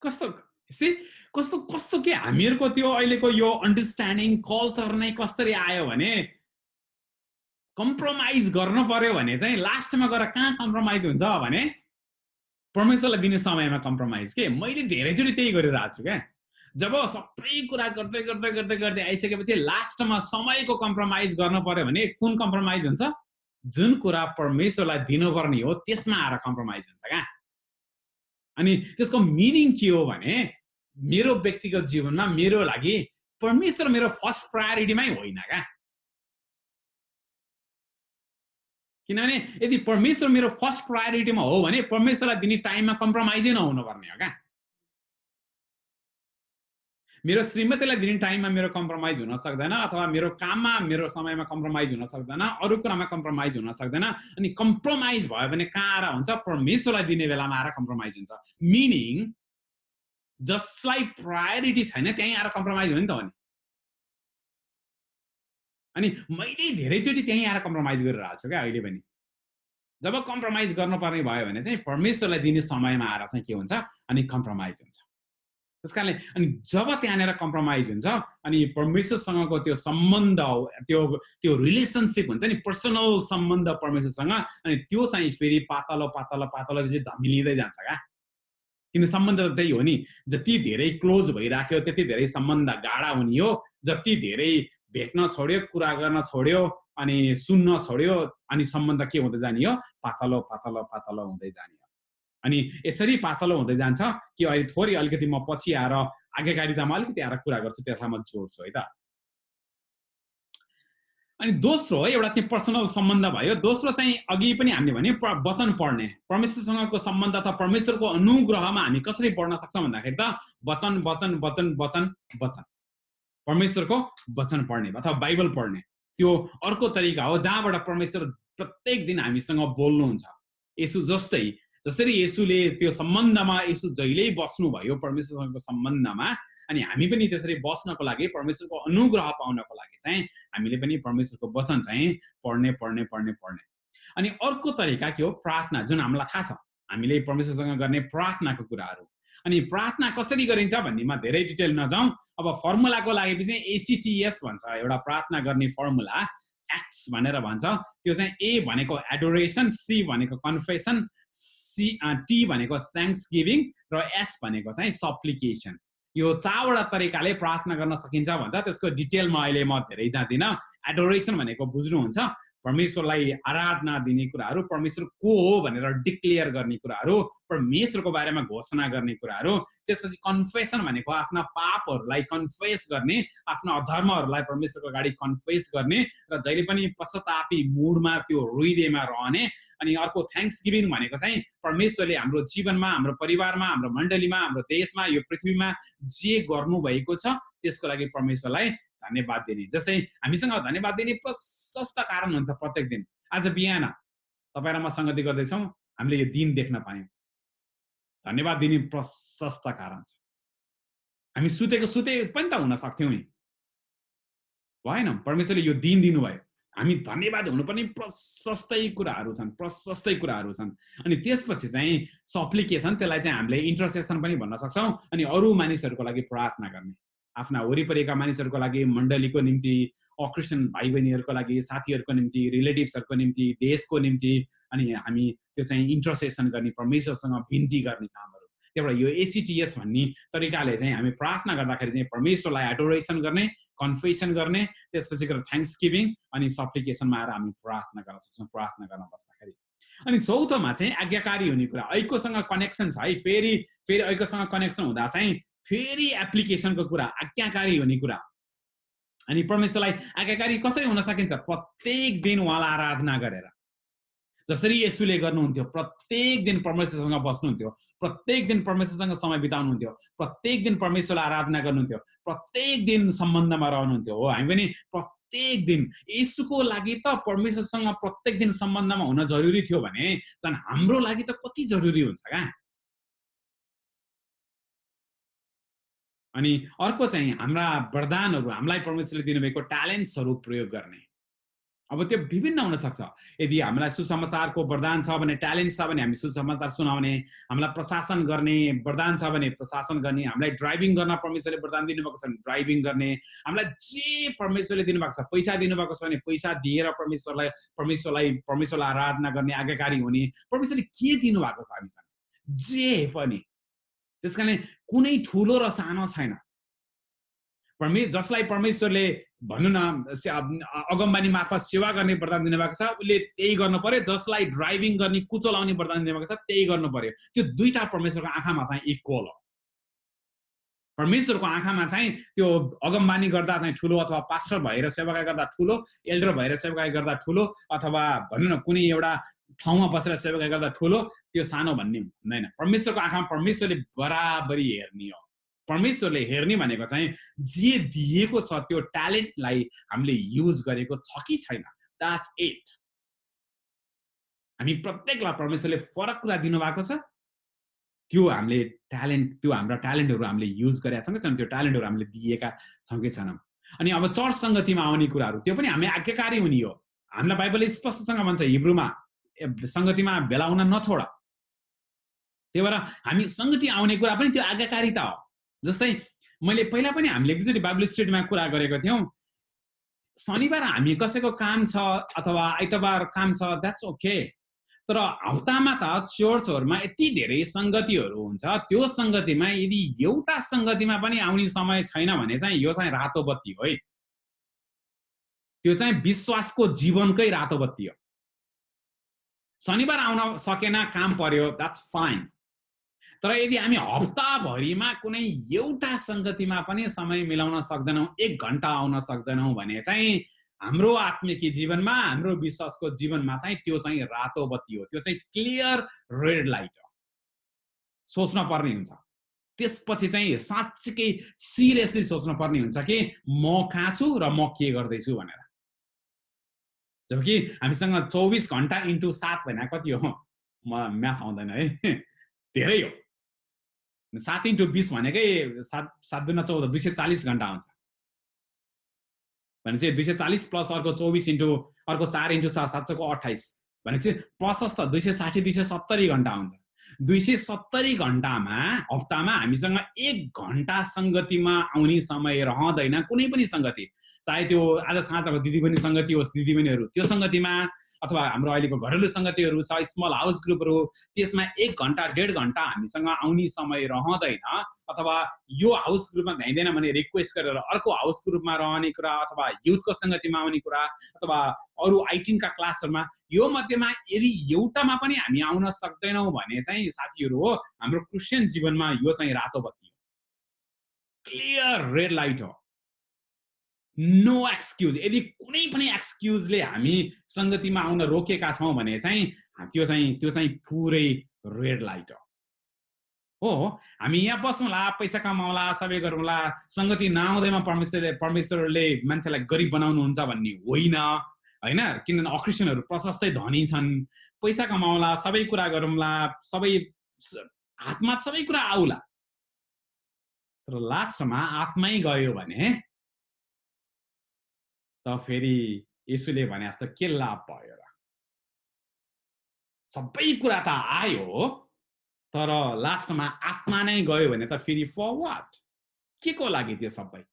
कस्तो के हामीहरुको त्यो अहिलेको यो अन्डरस्ट्यान्डिङ कल्चर नै कसरी आयो भने कम्प्रोमाइज गर्न पर्यो भने चाहिँ लास्टमा गएर कहाँ कम्प्रोमाइज हुन्छ भने परमेश्वरलाई दिने समयमा कम्प्रोमाइज के। मैले धेरैचोटि त्यही गरिरहेको छु क्या। जब सबै कुरा गर्दै आइसकेपछि लास्टमा समयको कम्प्रोमाइज गर्न पर्यो भने कुन कम्प्रोमाइज हुन्छ? जुन कुरा परमेश्वरलाई दिनुपर्ने हो त्यसमा आएर कम्प्रोमाइज हुन्छ क्या। अनि त्यसको मिनिङ के हो भने मेरो व्यक्तिगत जीवनमा मेरो लागि परमेश्वर मेरो फर्स्ट प्रायोरिटीमै होइन क्या। किनभने यदि परमेश्वर मेरो फर्स्ट प्रायोरिटीमा हो भने परमेश्वरलाई दिने टाइममा कम्प्रोमाइजै नहुनु पर्ने हो क्या। मेरो श्रीमतीलाई दिने टाइममा मेरो कम्प्रोमाइज हुन सक्दैन, अथवा मेरो काममा मेरो समयमा कम्प्रोमाइज हुन सक्दैन, अरु कुरामा कम्प्रोमाइज हुन सक्दैन। अनि कम्प्रोमाइज भयो भने कहाँ आएर हुन्छ? परमेश्वरलाई दिने बेलामा आएर कम्प्रोमाइज हुन्छ। मिनिङ जसलाई प्रायोरिटी छैन त्यही आएर कम्प्रोमाइज हो नि त हो नि। अनि मैले धेरैचोटि त्यही आएर कम्प्रोमाइज गरिरहेको छु क्या अहिले पनि। जब कम्प्रोमाइज गर्नुपर्ने भयो भने चाहिँ परमेश्वरलाई दिने समयमा आएर चाहिँ के हुन्छ? अनि कम्प्रोमाइज हुन्छ। त्यसकारणले अनि जब त्यहाँनिर कम्प्रोमाइज हुन्छ अनि परमेश्वरसँगको त्यो सम्बन्ध त्यो रिलेसनशिप हुन्छ नि, पर्सनल सम्बन्ध परमेश्वरसँग, अनि त्यो चाहिँ फेरि पातलो चाहिँ धमिलिँदै जान्छ क्या। किन सम्बन्ध त त्यही हो नि, जति धेरै क्लोज भइराख्यो त्यति धेरै सम्बन्ध गाढा हुने हो। जति धेरै भेट्न छोड्यो, कुरा गर्न छोड्यो, अनि सुन्न छोड्यो, अनि सम्बन्ध के हुँदै जाने हो? पातलो हुँदै जाने हो। अनि यसरी पातलो हुँदै जान्छ कि अहिले थोरै अलिकति म पछि आएर आज्ञाकारितामा अलिकति आएर कुरा गर्छु, त्यसलाई म जोड्छु है त। अनि दोस्रो एउटा चाहिँ पर्सनल सम्बन्ध भयो। दोस्रो चाहिँ अघि पनि हामीले भने वचन पढ्ने, परमेश्वरसँगको सम्बन्ध अथवा परमेश्वरको अनुग्रहमा हामी कसरी बढ्न सक्छौं भन्दाखेरि त वचन परमेश्वरको वचन पढ्ने अथवा बाइबल पढ्ने त्यो अर्को तरिका हो जहाँबाट परमेश्वर प्रत्येक दिन हामीसँग बोल्नुहुन्छ। येशू जसरी येशूले त्यो सम्बन्धमा येशू जहिल्यै बस्नुभयो परमेश्वरसँगको सम्बन्धमा, अनि हामी पनि त्यसरी बस्नको लागि परमेश्वरको अनुग्रह पाउनको लागि चाहिँ हामीले पनि परमेश्वरको वचन चाहिँ पढ्ने। अनि अर्को तरिका के हो? प्रार्थना, जुन हामीलाई थाहा छ हामीले परमेश्वरसँग गर्ने प्रार्थनाको कुराहरू। अनि प्रार्थना कसरी गरिन्छ भन्नेमा धेरै डिटेल नजाउँ। अब फर्मुलाको लागि चाहिँ ACTS भन्छ एउटा प्रार्थना गर्ने फर्मुला, एक्ट्स भनेर भन्छ। त्यो चाहिँ A भनेको एडोरेसन, C भनेको कन्फेसन, T भनेको थ्याङ्क्स गिभिङ र S भनेको चाहिँ सप्लिकेसन। यो 4 वटा तरिकाले प्रार्थना गर्न सकिन्छ भन्छ। त्यसको डिटेलमा अहिले म धेरै जाँदिन। एडोरेसन भनेको बुझ्नुहुन्छ, परमेश्वरलाई आराधना दिने कुराहरू, परमेश्वर को हो भनेर डिक्लेयर गर्ने कुराहरू, परमेश्वरको बारेमा घोषणा गर्ने कुराहरू, त्यसपछि कन्फेसन भनेको आफ्ना पापहरूलाई कन्फेस गर्ने, आफ्ना अधर्महरूलाई परमेश्वरको अगाडि कन्फेस गर्ने र जहिले पनि पश्चातापी मुडमा त्यो हृदयमा रहने। अनि अर्को थ्याङ्क्स गिभिङ भनेको चाहिँ परमेश्वरले हाम्रो जीवनमा, हाम्रो परिवारमा, हाम्रो मण्डलीमा, हाम्रो देशमा, यो पृथ्वीमा जे गर्नुभएको छ त्यसको लागि परमेश्वरलाई धन्यवाद दिने। जस्तै हामीसँग धन्यवाद दिने प्रशस्त कारण हुन्छ प्रत्येक दिन। आज बिहान तपाईँ र म संगति गर्दैछौँ, हामीले यो दिन देख्न पायौँ, धन्यवाद दिने प्रशस्त कारण छ। हामी सुते पनि त हुन सक्थ्यौँ नि, भएन? परमेश्वरले यो दिन दिनुभयो, हामी धन्यवाद हुनुपर्ने प्रशस्तै कुराहरू छन्। अनि त्यसपछि चाहिँ सप्लिकेसन, त्यसलाई चाहिँ हामीले इन्टरसेसन पनि भन्न सक्छौँ। अनि अरू मानिसहरूको लागि प्रार्थना गर्ने, आफ्ना वरिपरिका मानिसहरूको लागि, मण्डलीको निम्ति, अक्रिस्चियन भाइ बहिनीहरूको लागि, साथीहरूको निम्ति, रिलेटिभ्सहरूको निम्ति, देशको निम्ति, अनि हामी त्यो चाहिँ इन्टरसेसन गर्ने, परमेश्वरसँग बिन्ती गर्ने कामहरू। त्यहाँबाट यो ACTS भन्ने तरिकाले चाहिँ हामी प्रार्थना गर्दाखेरि चाहिँ परमेश्वरलाई एडोरेसन गर्ने, कन्फेसन गर्ने, त्यसपछि गएर थ्याङ्क्स गिभिङ अनि सप्लिकेसनमा आएर हामी प्रार्थना गर्न सक्छौँ, प्रार्थना गर्न बस्दाखेरि। अनि चौथोमा चाहिँ आज्ञाकारी हुने कुरा, ऐक्यसँग कनेक्सन छ है। फेरि ऐक्यसँग कनेक्सन हुँदा चाहिँ फेरि एप्लिकेसनको कुरा, आज्ञाकारी हुने कुरा। अनि परमेश्वरलाई आज्ञाकारी कसरी हुन सकिन्छ? प्रत्येक दिन उहाँलाई आराधना गरेर, जसरी येशूले गर्नुहुन्थ्यो। प्रत्येक दिन परमेश्वरसँग बस्नुहुन्थ्यो, प्रत्येक दिन परमेश्वरसँग समय बिताउनुहुन्थ्यो, प्रत्येक दिन परमेश्वरलाई आराधना गर्नुहुन्थ्यो, प्रत्येक दिन सम्बन्धमा रहनुहुन्थ्यो। हो, हामी पनि प्रत्येक दिन येशूको लागि त परमेश्वरसँग प्रत्येक दिन सम्बन्धमा हुन जरुरी थियो भने झन् हाम्रो लागि त कति जरुरी हुन्छ क्या। अनि अर्को चाहिँ हाम्रा वरदानहरू, हामीलाई परमेश्वरले दिनुभएको ट्यालेन्ट्सहरू प्रयोग गर्ने। अब त्यो विभिन्न हुन सक्छ। यदि हामीलाई सुसमाचारको वरदान छ भने, ट्यालेन्ट छ भने हामी सुसमाचार सुनाउने, हामीलाई प्रशासन गर्ने वरदान छ भने प्रशासन गर्ने, हामीलाई ड्राइभिङ गर्न परमेश्वरले वरदान दिनुभएको छ भने ड्राइभिङ गर्ने, हामीलाई जे परमेश्वरले दिनुभएको छ, पैसा दिनुभएको छ भने पैसा दिएर परमेश्वरलाई आराधना गर्ने, आज्ञाकारी हुने, परमेश्वरले के दिनुभएको छ हामीसँग जे पनि। त्यसकारण कुनै ठुलो र सानो छैन। जसलाई परमेश्वरले भन्नु न अगमबानी मार्फत सेवा गर्ने वरदान दिनुभएको छ, उसले त्यही गर्नु पर्यो। जसलाई ड्राइभिङ गर्ने, कुचो लाउने वरदान दिनुभएको छ, त्यही गर्नु पर्यो। त्यो दुईटा परमेश्वरको आँखामा चाहिँ इक्वल हो। परमेश्वरको आँखामा चाहिँ त्यो अगमबानी गर्दा चाहिँ ठुलो, अथवा पास्टर भएर सेवाकाई गर्दा ठुलो, एल्डर भएर सेवाकाई गर्दा ठुलो, अथवा भन्नु न कुनै एउटा ठाउँमा बसेर सेवाकाई गर्दा ठुलो, त्यो सानो भन्ने हुँदैन। परमेश्वरको आँखामा परमेश्वरले बराबरी हेर्ने हो। परमेश्वरले हेर्ने भनेको चाहिँ जे दिएको छ त्यो ट्यालेन्टलाई हामीले युज गरेको छ कि छैन, द्याट्स इट। हामी प्रत्येकलाई परमेश्वरले फरक कुरा दिनुभएको छ, त्यो हामीले त्यो हाम्रा ट्यालेन्टहरू हामीले युज गरेका छौँ कि छैन, त्यो ट्यालेन्टहरू हामीले दिएका छौँ कि छैनौँ। अनि अब चर्च सङ्गतिमा आउने कुराहरू, त्यो पनि हामी आज्ञाकारी हुने हो। हामीलाई बाइबलले स्पष्टसँग भन्छ हिब्रूमा, सङ्गतिमा भेला हुन नछोड। त्यही भएर हामी सङ्गति आउने कुरा पनि त्यो आज्ञाकारिता हो। जस्तै मैले पहिला पनि हामीले एकचोटि बाइबल स्टडीमा कुरा गरेको थियौँ, शनिबार हामी कसैको काम छ अथवा आइतबार काम छ, द्याट्स ओके। तर हप्तामा त चर्चहरूमा यति धेरै सङ्गतिहरू हुन्छ, त्यो सङ्गतिमा यदि एउटा सङ्गतिमा पनि आउने समय छैन भने चाहिँ यो चाहिँ रातो बत्ती हो है। त्यो चाहिँ विश्वासको जीवनकै रातो बत्ती हो। शनिबार आउन सकेन, काम पर्यो, द्याट्स फाइन। तर यदि हामी हप्ताभरिमा कुनै एउटा सङ्गतिमा पनि समय मिलाउन सक्दैनौँ, 1 घन्टा आउन सक्दैनौँ भने चाहिँ हाम्रो आत्मिक जीवनमा, हाम्रो विश्वासको जीवनमा चाहिँ त्यो चाहिँ रातो बत्ती हो। त्यो चाहिँ क्लियर रेड लाइट हो। सोच्न पर्ने हुन्छ। त्यसपछि चाहिँ साँच्चै सिरियसली सोच्न पर्ने हुन्छ कि म कहाँ छु र म के गर्दैछु भनेर। जबकि हामीसँग 24 घन्टा इन्टु 7 भने कति हो? म म्याथ आउँदैन है, धेरै हो। 7 इन्टु 20 भनेकै 7 दुना 14, 240 घन्टा हुन्छ भने चाहिँ 240 प्लस अर्को 24 इन्टु अर्को 4 इन्टु 7, 7 को 28 भने चाहिँ प्रशस्त 260 270 घन्टा हुन्छ। 270 घण्टामा हप्तामा हामीसँग 1 घण्टा संगतिमा आउने समय रहँदैन कुनै पनि संगति, चाहे त्यो आज साँझको दिदीबहिनी संगति होस्, दिदीबहिनीहरू त्यो संगतिमा, अथवा हाम्रो अहिलेको घरेलु संगतिहरू छ, स्मल हाउस ग्रुपहरू, त्यसमा 1 घण्टा 1.5 घण्टा हामीसँग आउने समय रहँदैन। अथवा यो हाउस ग्रुपमा भ्याइँदैन भने रिक्वेस्ट गरेर अर्को हाउस ग्रुपमा रहने कुरा, अथवा युथको संगतिमा आउने कुरा, अथवा अरू 18 का क्लासहरुमा, यो मध्येमा यदि एउटामा पनि हामी आउन सक्दैनौं भने चाहिँ साथीहरू हो, हाम्रो क्रिस्चियन जीवनमा यो चाहिँ रातो बत्ती हो, क्लियर रेड लाइट हो, नो एक्सक्युज। यदि कुनै पनि एक्सक्युजले हामी संगतिमा आउन रोकेका छौं भने चाहिँ त्यो चाहिँ पुरै रेड लाइट हो। हामी यहाँ बसौँला, पैसा कमाउला, सबै गरौँला, संगति नआउँदैमा परमेश्वरले मान्छेलाई गरिब बनाउनुहुन्छ भन्ने होइन, हैन? किनभने अक्रिस्चियनहरु प्रशस्तै धनी छन्, पैसा कमाउला, सबै कुरा गरौँला, सबै हातमा सबै कुरा आउला, तर लास्टमा आत्मै गयो भने त फेरि येशूले भने जस्तो के लाभ भयो र? सबै कुरा त आयो, तर लास्टमा आत्मा नै गयो भने त फेरि फर व्हाट? के को लागि त्यो सबै?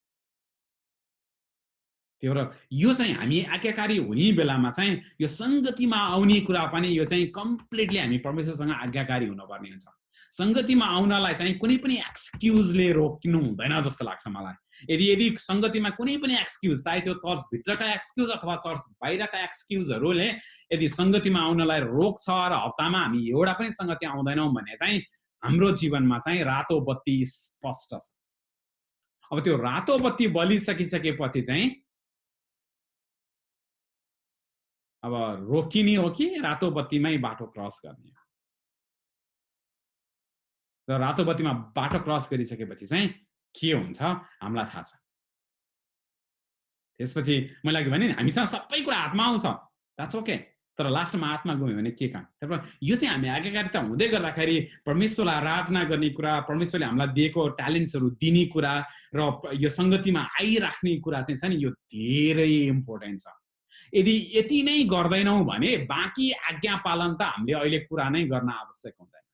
त्यो र यो चाहिँ हामी आज्ञाकारी हुने बेलामा चाहिँ यो संगतिमा आउने कुरा पनि यो चाहिँ कम्प्लिटली हामी परमेश्वरसँग आज्ञाकारी हुनुपर्ने हुन्छ। संगतिमा आउनलाई चाहिँ कुनै पनि एक्सक्युजले रोक्नु हुँदैन जस्तो लाग्छ मलाई। यदि संगतिमा कुनै पनि एक्सक्युज, चाहे त्यो चर्च भित्रका एक्सक्युज अथवा चर्च बाहिरका एक्सक्युजहरूले यदि संगतिमा आउनलाई रोक्छ र हप्तामा हामी एउटा पनि संगति आउँदैनौं भने चाहिँ हाम्रो जीवनमा चाहिँ रातो बत्ती स्पष्ट छ। अब त्यो रातो बत्ती बलिसकिसकेपछि चाहिँ अब रोकिने हो कि रातो बत्तीमै बाटो क्रस गर्ने हो? र रातो बत्तीमा बाटो क्रस गरिसकेपछि चाहिँ के हुन्छ हामीलाई थाहा छ। त्यसपछि मैले अघि भने नि हामीसँग सबै कुरा हातमा आउँछ, द्याट्स ओके, तर लास्टमा आत्मा गयो भने के काम? त्यसपछि यो चाहिँ हामी आज्ञाकारिता हुँदै गर्दाखेरि परमेश्वरलाई आराधना गर्ने कुरा, परमेश्वरले हामीलाई दिएको ट्यालेन्ट्सहरू दिने कुरा र यो संगतिमा आइराख्ने कुरा चाहिँ छ नि, यो धेरै इम्पोर्टेन्ट छ। यदि यति नै गर्दैनौं भने बाँकी आज्ञा पालन त हामीले अहिले कुरा नै गर्न आवश्यक हुँदैन।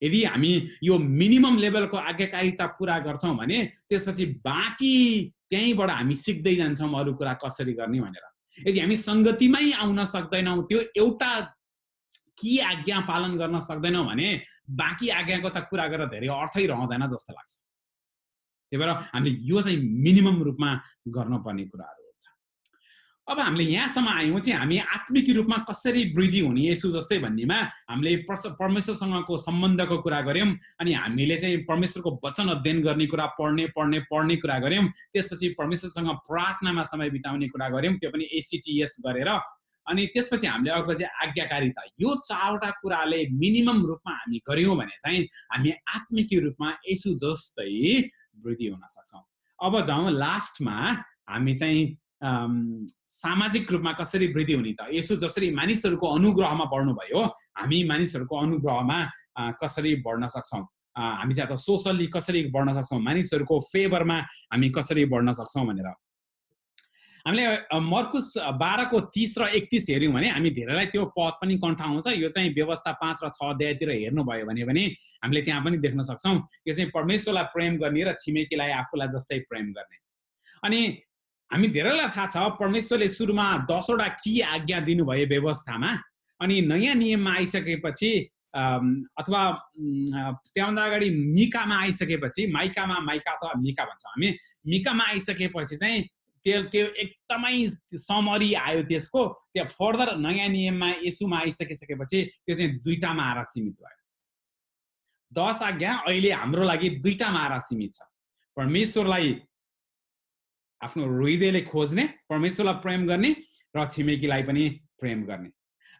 यदि हामी यो मिनिमम लेभलको आज्ञाकारिता पूरा गर्छौं भने त्यसपछि बाँकी त्यहीँबाट हामी सिक्दै जान्छौं अरू कुरा कसरी गर्ने भनेर। यदि हामी संगतिमै आउन सक्दैनौं, त्यो एउटा कि आज्ञा पालन गर्न सक्दैनौं भने बाँकी आज्ञाको त कुरा गरेर धेरै अर्थै रहँदैन जस्तो लाग्छ। त्यही भएर हामीले यो चाहिँ मिनिमम रूपमा गर्नुपर्ने कुराहरू। अब हामीले यहाँसम्म आयौं चाहिँ हामी आत्मिक रूपमा कसरी वृद्धि हुने येशू जस्तै भन्नेमा हामीले परमेश्वरसँगको सम्बन्धको कुरा गर्यौं, अनि हामीले चाहिँ परमेश्वरको वचन अध्ययन गर्ने कुरा, पढ्ने कुरा गर्यौं। त्यसपछि परमेश्वरसँग प्रार्थनामा समय बिताउने कुरा गर्यौं, त्यो पनि ACTS गरेर। अनि त्यसपछि हामीले अर्को चाहिँ आज्ञाकारिता। यो चारवटा कुराले मिनिमम रूपमा हामी गर्यौं भने चाहिँ हामी आत्मिक रूपमा येशू जस्तै वृद्धि हुन सक्छौं। अब जाउँ लास्टमा, हामी चाहिँ सामाजिक रूपमा कसरी वृद्धि हुने त? येशू जसरी मानिसहरूको अनुग्रहमा बढ्नु भयो, हामी मानिसहरूको अनुग्रहमा कसरी बढ्न सक्छौं? हामी चाहिँ सोशली कसरी बढ्न सक्छौं, मानिसहरूको फेभरमा हामी कसरी बढ्न सक्छौं भनेर हामीले मर्कुस 12 को 30 र 31 हेर्यौं भने हामी धेरैलाई त्यो पद पनि कण्ठ आउँछ। यो चाहिँ व्यवस्था 5 र 6 अध्यायतिर हेर्नुभयो भने हामीले त्यहाँ पनि देख्न सक्छौं। यो चाहिँ परमेश्वरलाई प्रेम गर्ने र छिमेकीलाई आफूलाई जस्तै प्रेम गर्ने। अनि हामी धेरैलाई थाहा छ परमेश्वरले सुरुमा 10 वटा की आज्ञा दिनुभयो व्यवस्थामा, अनि नयाँ नियममा आइसकेपछि अथवा त्योभन्दा अगाडि मिकामा आइसकेपछि, माइका अथवा मिका भन्छौँ हामी, मिकामा आइसकेपछि चाहिँ त्यो एकदमै समरी आयो त्यसको। त्यो फर्दर नयाँ नियममा येशूमा आइसकेपछि त्यो चाहिँ 2टामा आएर सीमित भयो। 10 आज्ञा अहिले हाम्रो लागि 2टामा आएर सीमित छ। परमेश्वरलाई आफ्नो हृदयले खोज्ने, परमेश्वरलाई प्रेम गर्ने र छिमेकीलाई पनि प्रेम गर्ने।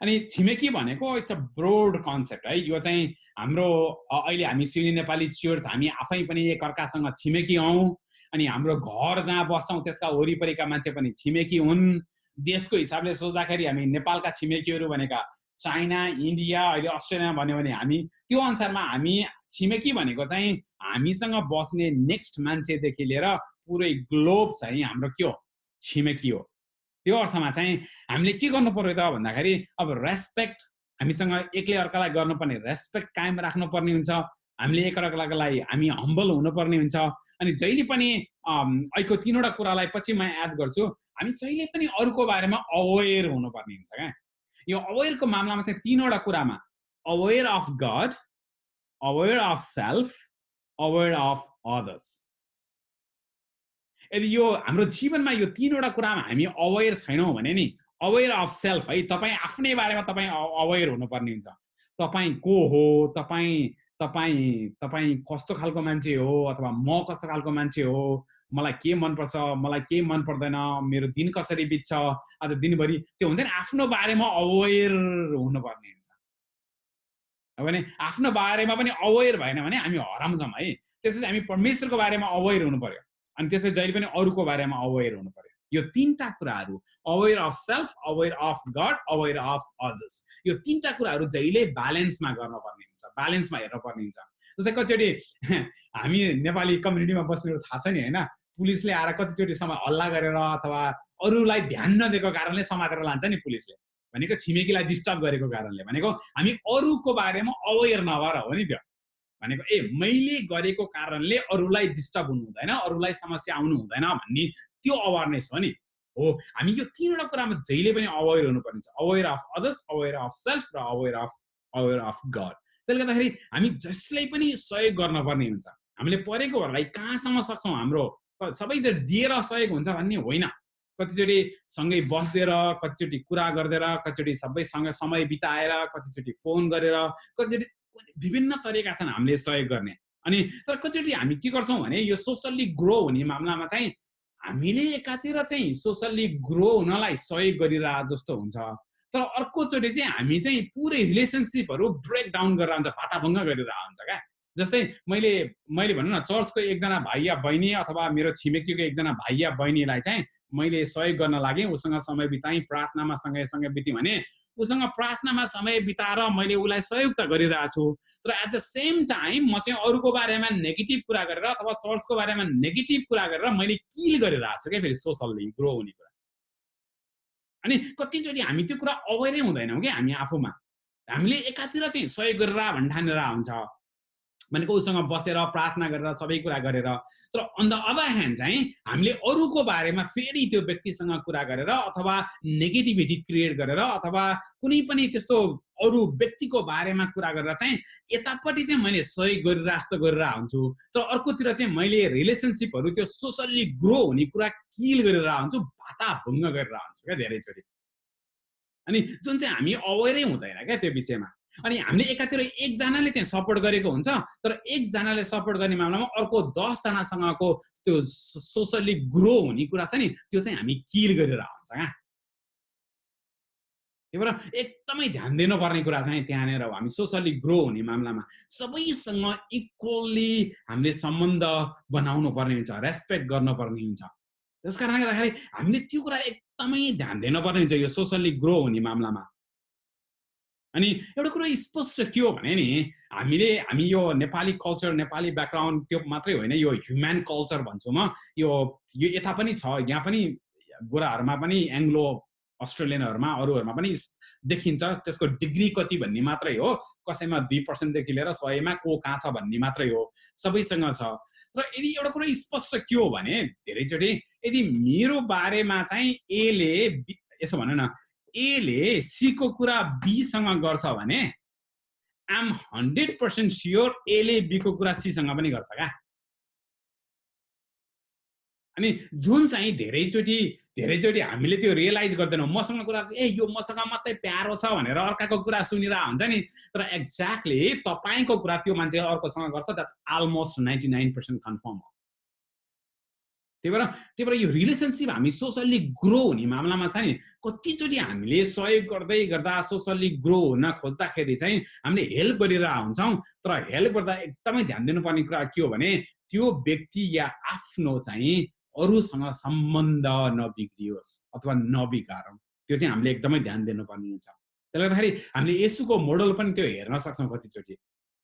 अनि छिमेकी भनेको इट्स अ ब्रोड कन्सेप्ट है। यो चाहिँ हाम्रो अहिले हामी सिडी नेपाली चर्च हामी आफै पनि एकअर्कासँग छिमेकी हौं, अनि हाम्रो घर जहाँ बस्छौं त्यसका वरिपरिका मान्छे पनि छिमेकी हुन्। देशको हिसाबले सोच्दाखेरि हामी नेपालका छिमेकीहरू भनेका चाइना, इन्डिया, अहिले अस्ट्रेलिया भन्यो भने हामी त्यो अनुसारमा हामी छिमेकी भनेको चाहिँ हामीसँग बस्ने नेक्स्ट मान्छेदेखि लिएर पुरै ग्लोब चाहिँ हाम्रो के हो? छिमेकी हो। त्यो अर्थमा चाहिँ हामीले के गर्नु पर्यो त भन्दाखेरि अब रेस्पेक्ट हामीसँग एकले अर्कालाई गर्नुपर्ने रेस्पेक्ट कायम राख्नुपर्ने हुन्छ, हामीले एकअर्कालाई हामी हम्बल हुनुपर्ने हुन्छ। अनि जहिले पनि अहिलेको 3वटा कुरालाई पछि म एड गर्छु, हामी जहिले पनि अरूको बारेमा अवेयर हुनुपर्ने हुन्छ क्या। यो अवेयरको मामलामा चाहिँ 3वटा कुरामा aware of God, aware of self, aware of others. यदि यो हाम्रो जीवनमा यो 3वटा कुरामा हामी अवेयर छैनौँ भने नि, अवेयर अफ सेल्फ है, तपाईँ आफ्नै बारेमा तपाईँ अवेयर हुनुपर्ने हुन्छ। तपाईँ को हो, तपाईँ कस्तो खालको मान्छे हो, अथवा म कस्तो खालको मान्छे हो, मलाई के मनपर्छ, मलाई के मन पर्दैन, मेरो दिन कसरी बित्छ, आज दिनभरि, त्यो हुन्छ नि आफ्नो बारेमा अवेयर हुनुपर्ने हुन्छ। भने आफ्नो बारेमा पनि अवेयर भएन भने हामी हराउँछौँ है। त्यसपछि हामी परमेश्वरको बारेमा अवेयर हुनु पर्यो, अनि त्यसपछि जहिले पनि अरूको बारेमा अवेयर हुनु पर्यो। यो 3टा कुराहरू, aware of self, aware of God, aware of others, यो 3टा कुराहरू जहिले ब्यालेन्समा गर्नुपर्ने हुन्छ, ब्यालेन्समा हेर्नुपर्ने हुन्छ। जस्तै कतिचोटि हामी नेपाली कम्युनिटीमा बस्नेहरू थाहा छ नि होइन, पुलिसले आएर कतिचोटि समय हल्ला गरेर अथवा अरूलाई ध्यान नदिएको कारणले समातेर लान्छ नि पुलिसले, भनेको छिमेकीलाई डिस्टर्ब गरेको कारणले, भनेको हामी अरूको बारेमा अवेयर नभएर हो नि त्यो। भनेको मैले गरेको कारणले अरूलाई डिस्टर्ब हुनु हुँदैन, अरूलाई समस्या आउनु हुँदैन भन्ने त्यो अवेरनेस हो नि। हो, हामी यो 3वटा कुरामा जहिले पनि अवेयर हुनुपर्ने हुन्छ, aware of others, aware of self र अवेयर अफ गड। त्यसले गर्दाखेरि हामी जसलाई पनि सहयोग गर्नुपर्ने हुन्छ। हामीले परेकोहरूलाई कहाँसम्म सक्छौँ, हाम्रो सबै दिएर सहयोग हुन्छ भन्ने होइन। कतिचोटि सँगै बस्देर, कतिचोटि कुरा गर्देर, कतिचोटि सबैसँग समय बिताएर, कतिचोटि फोन गरेर, कतिचोटि विभिन्न तरिका छन् हामीले सहयोग गर्ने। अनि तर कतिचोटि हामी के गर्छौँ भने यो सोसल्ली ग्रो हुने मामलामा चाहिँ हामीले एकातिर चाहिँ सोसल्ली ग्रो हुनलाई सहयोग गरिरह जस्तो हुन्छ, तर अर्कोचोटि चाहिँ हामी चाहिँ पुरै रिलेसनसिपहरू ब्रेक डाउन गरेर हुन्छ, भाताभङ्ग गरिरह हुन्छ क्या। जस्तै मैले भनौँ न, चर्चको एकजना भाइ या बहिनी अथवा मेरो छिमेकीको एकजना भाइ या बहिनीलाई चाहिँ मैले सहयोग गर्न लागेँ, उसँग समय बिताएँ, प्रार्थनामा सँगै बितेँ भने उसँग प्रार्थनामा समय बिताएर मैले उसलाई सहयोग त गरिरहेको छु, तर एट द सेम टाइम म चाहिँ अरूको बारेमा नेगेटिभ कुरा गरेर अथवा चर्चको बारेमा नेगेटिभ कुरा गरेर मैले किल गरिरहेको छु क्या, फेरि सोसल्ली ग्रो हुने कुरा। अनि कतिचोटि हामी त्यो कुरा अवेरै हुँदैनौँ क्या हामी आफूमा। हामीले एकातिर चाहिँ सहयोग गरेर भन्ठानेर हुन्छ, भनेको उसँग बसेर प्रार्थना गरेर सबै कुरा गरेर, तर अन द अदर ह्यान्ड चाहिँ हामीले अरूको बारेमा फेरि त्यो व्यक्तिसँग कुरा गरेर अथवा नेगेटिभिटी क्रिएट गरेर अथवा कुनै पनि त्यस्तो अरू व्यक्तिको बारेमा कुरा गरेर चाहिँ यतापट्टि चाहिँ मैले सहयोग गरेर जस्तो गरेर हुन्छु, तर अर्कोतिर चाहिँ मैले रिलेसनसिपहरू त्यो सोसल्ली ग्रो हुने कुरा किल गरेर हुन्छु, भाताभङ्ग गरेर हुन्छु क्या धेरैचोटि। अनि जुन चाहिँ हामी अवेरै हुँदैन क्या त्यो विषयमा। अनि हामीले एकातिर एकजनाले चाहिँ सपोर्ट गरेको हुन्छ, तर एकजनाले सपोर्ट गर्ने मामलामा अर्को 10 जनासँगको त्यो सोसल्ली ग्रो हुने कुरा छ नि, त्यो चाहिँ हामी किल गरेर हुन्छ क्या। त्यही भएर एकदमै ध्यान दिनुपर्ने कुरा चाहिँ त्यहाँनिर हो। हामी सोसल्ली ग्रो हुने मामलामा सबैसँग इक्वल्ली हामीले सम्बन्ध बनाउनु पर्ने हुन्छ, रेस्पेक्ट गर्नुपर्ने हुन्छ। त्यस कारणले गर्दाखेरि हामीले त्यो कुरा एकदमै ध्यान दिनुपर्ने हुन्छ यो सोसल्ली ग्रो हुने मामलामा। अनि एउटा कुरा स्पष्ट के हो भने नि, हामी यो नेपाली कल्चर, नेपाली ब्याकग्राउन्ड त्यो मात्रै होइन, यो ह्युमन कल्चर भन्छु म, यो यता पनि छ, यहाँ पनि गोराहरूमा पनि, एङ्ग्लो अस्ट्रेलियनहरूमा, अरूहरूमा पनि देखिन्छ। त्यसको डिग्री कति भन्ने मात्रै हो, कसैमा 2% देखि लिएर 100मा को कहाँ छ भन्ने मात्रै हो, सबैसँग छ। र यदि एउटा कुरा स्पष्ट के हो भने, धेरैचोटि यदि मेरो बारेमा चाहिँ एले, यसो भनौँ न, एले सीको कुरा बीसँग गर्छ भने आइएम 100% स्योर एले बीको कुरा सीसँग पनि गर्छ क्या। अनि जुन चाहिँ धेरैचोटि हामीले त्यो रियलाइज गर्दैनौँ, मसँग कुरा यो मसँग मात्रै प्यारो छ भनेर अर्काको कुरा सुनिरहेको हुन्छ नि, तर एक्ज्याक्टली तपाईँको कुरा त्यो मान्छे अर्कोसँग गर्छ, द्याट्स अलमोस्ट 99% कन्फर्म हो। त्यही भएर यो रिलेसनसिप हामी सोसल्ली ग्रो हुने मामलामा छ नि, कतिचोटि हामीले सहयोग गर्दै गर्दा सोसल्ली ग्रो हुन खोज्दाखेरि चाहिँ हामीले हेल्प गरिरहेको हुन्छौँ, तर हेल्प गर्दा एकदमै ध्यान दिनुपर्ने कुरा के हो भने त्यो व्यक्ति या आफ्नो चाहिँ अरूसँग सम्बन्ध नबिग्रियोस् अथवा नबिगारौँ, त्यो चाहिँ हामीले एकदमै ध्यान दिनुपर्ने हुन्छ। त्यसले गर्दाखेरि हामीले येशूको मोडल पनि त्यो हेर्न सक्छौँ कतिचोटि।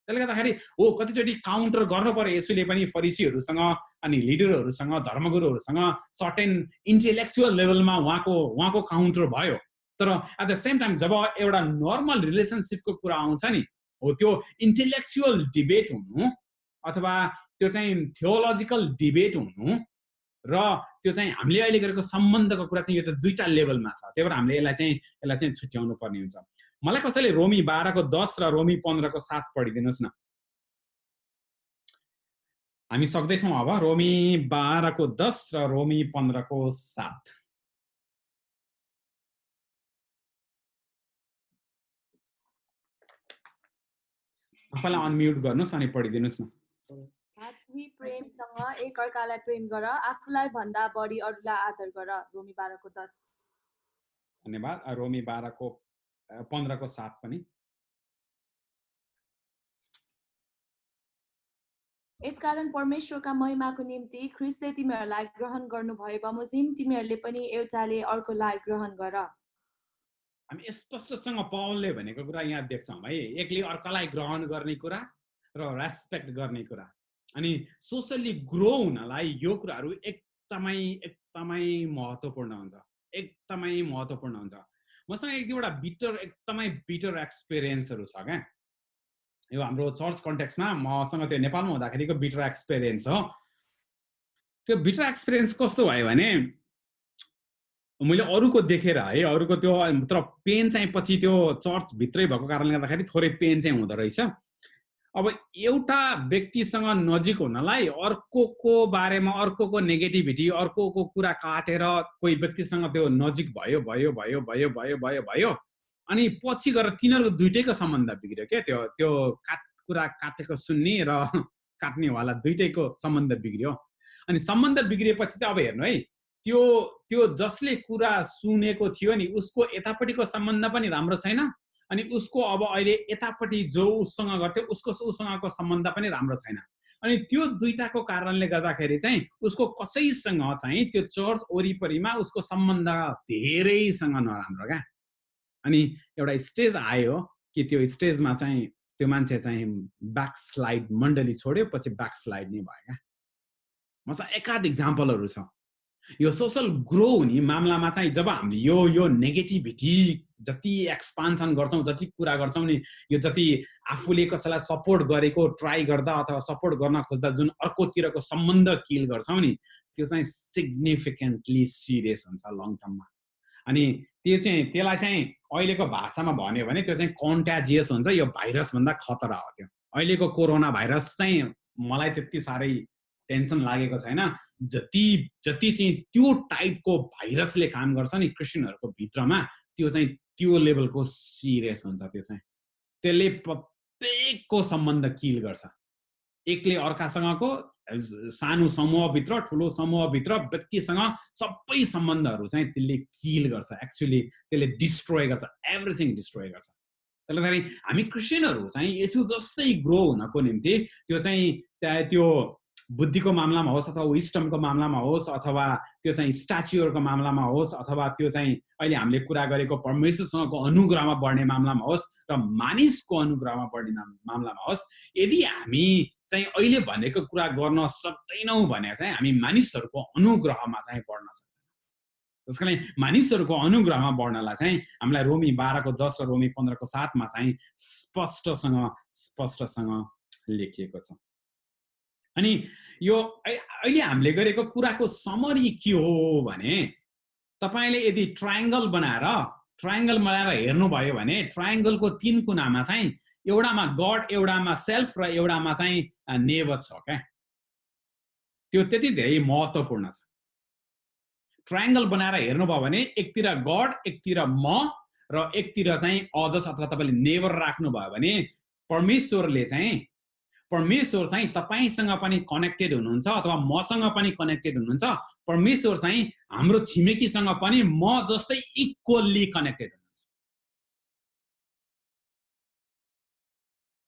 त्यसले गर्दाखेरि हो, कतिचोटि काउन्टर गर्नु पर्यो येशूले पनि फरिसीहरूसँग अनि लिडरहरूसँग, धर्मगुरुहरूसँग सर्टेन इन्टेलेक्चुअल लेभलमा उहाँको काउन्टर भयो, तर एट द सेम टाइम जब एउटा नर्मल रिलेसनसिपको कुरा आउँछ नि, हो त्यो इन्टेलेक्चुअल डिबेट हुनु अथवा त्यो चाहिँ थियोलोजिकल डिबेट हुनु र त्यो चाहिँ हामीले अहिले गरेको सम्बन्धको कुरा चाहिँ यो त दुईटा लेभलमा छ। त्यही भएर हामीले यसलाई चाहिँ छुट्याउनु पर्ने हुन्छ। मलाई कसैले रोमी 12 को 10 र रोमी 15 को 7 पढिदिनुस् न। हामी सक्दैछौँ अब रोमी 12 को 10 र रोमी 15 को 7। आफैलाई अनम्युट गर्नुस् अनि पढिदिनुस् न। भातृ प्रेमसँग एक अर्कालाई प्रेम गर, आफूलाई भन्दा बढी अरूलाई आदर गर। रोमी 12 को 10। धन्यवाद। रोमी 12 को 15 को 7 पनि। यसकारण परमेश्वरका महिमाको निम्ति ख्रीष्टले तिमीहरूलाई ग्रहण गर्नुभए बमोजिम तिमीहरूले पनि एउटाले अर्कोलाई ग्रहण गर। हामी स्पष्टसँग पाउलले भनेको कुरा यहाँ देख्छौँ है, एकले अर्कालाई ग्रहण गर्ने कुरा र रेस्पेक्ट गर्ने कुरा। अनि सोशली ग्रो हुनलाई यो कुराहरू एकदमै महत्त्वपूर्ण हुन्छ, एकदमै महत्त्वपूर्ण हुन्छ। मसँग एक दुईवटा एकदमै बिटर एक्सपिरियन्सहरू छ क्या। यो हाम्रो चर्च कन्टेक्समा मसँग त्यो नेपालमा हुँदाखेरिको बिटर एक्सपिरियन्स हो। त्यो बिटर एक्सपिरियन्स कस्तो भयो भने मैले अरूको देखेर है, अरूको त्यो तर पेन चाहिँ पछि त्यो चर्च भित्रै भएको कारणले गर्दाखेरि थोरै पेन चाहिँ हुँदो रहेछ। अब एउटा व्यक्तिसँग नजिक हुनलाई अर्कोको बारेमा अर्कोको नेगेटिभिटी अर्कोको कुरा काटेर कोही व्यक्तिसँग त्यो नजिक भयो भयो भयो भयो भयो भयो भयो अनि पछि गएर तिनीहरूको दुईटैको सम्बन्ध बिग्रियो क्या। त्यो कुरा काटेको सुन्ने र काट्नेवाला दुईटैको सम्बन्ध बिग्रियो। अनि सम्बन्ध बिग्रिएपछि चाहिँ अब हेर्नु है, त्यो जसले कुरा सुनेको थियो नि उसको यतापट्टिको सम्बन्ध पनि राम्रो छैन, अनि उसको अब अहिले यतापट्टि जो उसँग गर्थ्यो उसँगको सम्बन्ध पनि राम्रो छैन। अनि त्यो दुईटाको कारणले गर्दाखेरि चाहिँ उसको कसैसँग चाहिँ त्यो चर्च वरिपरिमा उसको सम्बन्ध धेरैसँग नराम्रो क्या। अनि एउटा स्टेज आयो कि त्यो स्टेजमा चाहिँ त्यो मान्छे चाहिँ ब्याकस्लाइड मण्डली छोड्यो, पछि ब्याकस्लाइड नै भयो क्या। मसँग एकाध इक्जाम्पलहरू छ। यो सोशल ग्रो हुने मामलामा चाहिँ जब हामीले यो नेगेटिभिटी जति एक्सपान्सन गर्छौँ, जति कुरा गर्छौँ नि, यो जति आफूले कसैलाई सपोर्ट गरेको ट्राई गर्दा अथवा सपोर्ट गर्न खोज्दा जुन अर्कोतिरको सम्बन्ध किल गर्छौँ नि, त्यो चाहिँ सिग्निफिकेन्टली सिरियस हुन्छ लङ टर्ममा। अनि त्यसलाई चाहिँ अहिलेको भाषामा भन्यो भने त्यो चाहिँ कन्ट्याजियस हुन्छ। यो भाइरस भन्दा खतरा हो। त्यो अहिलेको कोरोना भाइरस चाहिँ मलाई त्यति साह्रै टेन्सन लागेको छैन, जति चाहिँ त्यो टाइपको भाइरसले काम गर्छ नि क्रिस्चियनहरूको भित्रमा, त्यो चाहिँ त्यो लेभलको सिरियस हुन्छ। त्यो चाहिँ त्यसले प्रत्येकको सम्बन्ध किल गर्छ। एकले अर्कासँगको सानो समूहभित्र ठुलो समूहभित्र व्यक्तिसँग सबै सम्बन्धहरू चाहिँ त्यसले किल गर्छ। एक्चुअली त्यसले डिस्ट्रोय गर्छ, एभ्रिथिङ डिस्ट्रोय गर्छ। त्यसले गर्दाखेरि हामी क्रिस्चियनहरू चाहिँ यसो जस्तै ग्रो हुनको निम्ति त्यो बुद्धिको मामलामा होस् अथवा विस्टमको मामलामा होस् अथवा त्यो चाहिँ स्ट्याच्युरको मामलामा होस् अथवा त्यो चाहिँ अहिले हामीले कुरा गरेको परमेश्वरसँगको अनुग्रहमा बढ्ने मामलामा होस् र मानिसको अनुग्रहमा बढ्ने मामलामा होस्, यदि हामी चाहिँ अहिले भनेको कुरा गर्न सक्दैनौँ भने चाहिँ हामी मानिसहरूको अनुग्रहमा चाहिँ बढ्न सक्दैनौँ। त्यसकारण मानिसहरूको अनुग्रहमा बढ्नलाई चाहिँ हामीलाई रोमी 12 को 10 र रोमी 15 को 7 मा चाहिँ स्पष्टसँग लेखिएको छ। अनि यो अहिले हामीले गरेको कुराको समरी के हो भने, तपाईले यदि ट्रायंगल बनाएर हेर्नुभयो भने ट्रायंगलको 3 कुनामा चाहिँ एउटामा गड, एउटामा सेल्फ र एउटामा चाहिँ नेबर छ क्या। त्यो त्यति धेरै महत्त्वपूर्ण छ। ट्रायंगल बनाएर हेर्नुभयो भने एकतिर गड, एकतिर म र एकतिर चाहिँ अदर्स अथवा तपाईले नेबर राख्नुभयो भने परमेश्वर चाहिँ तपाईसँग पनि कनेक्टेड हुनुहुन्छ अथवा मसँग पनि कनेक्टेड हुनुहुन्छ। परमेश्वर चाहिँ हाम्रो छिमेकीसँग पनि म जस्तै इक्वली कनेक्टेड हुनुहुन्छ।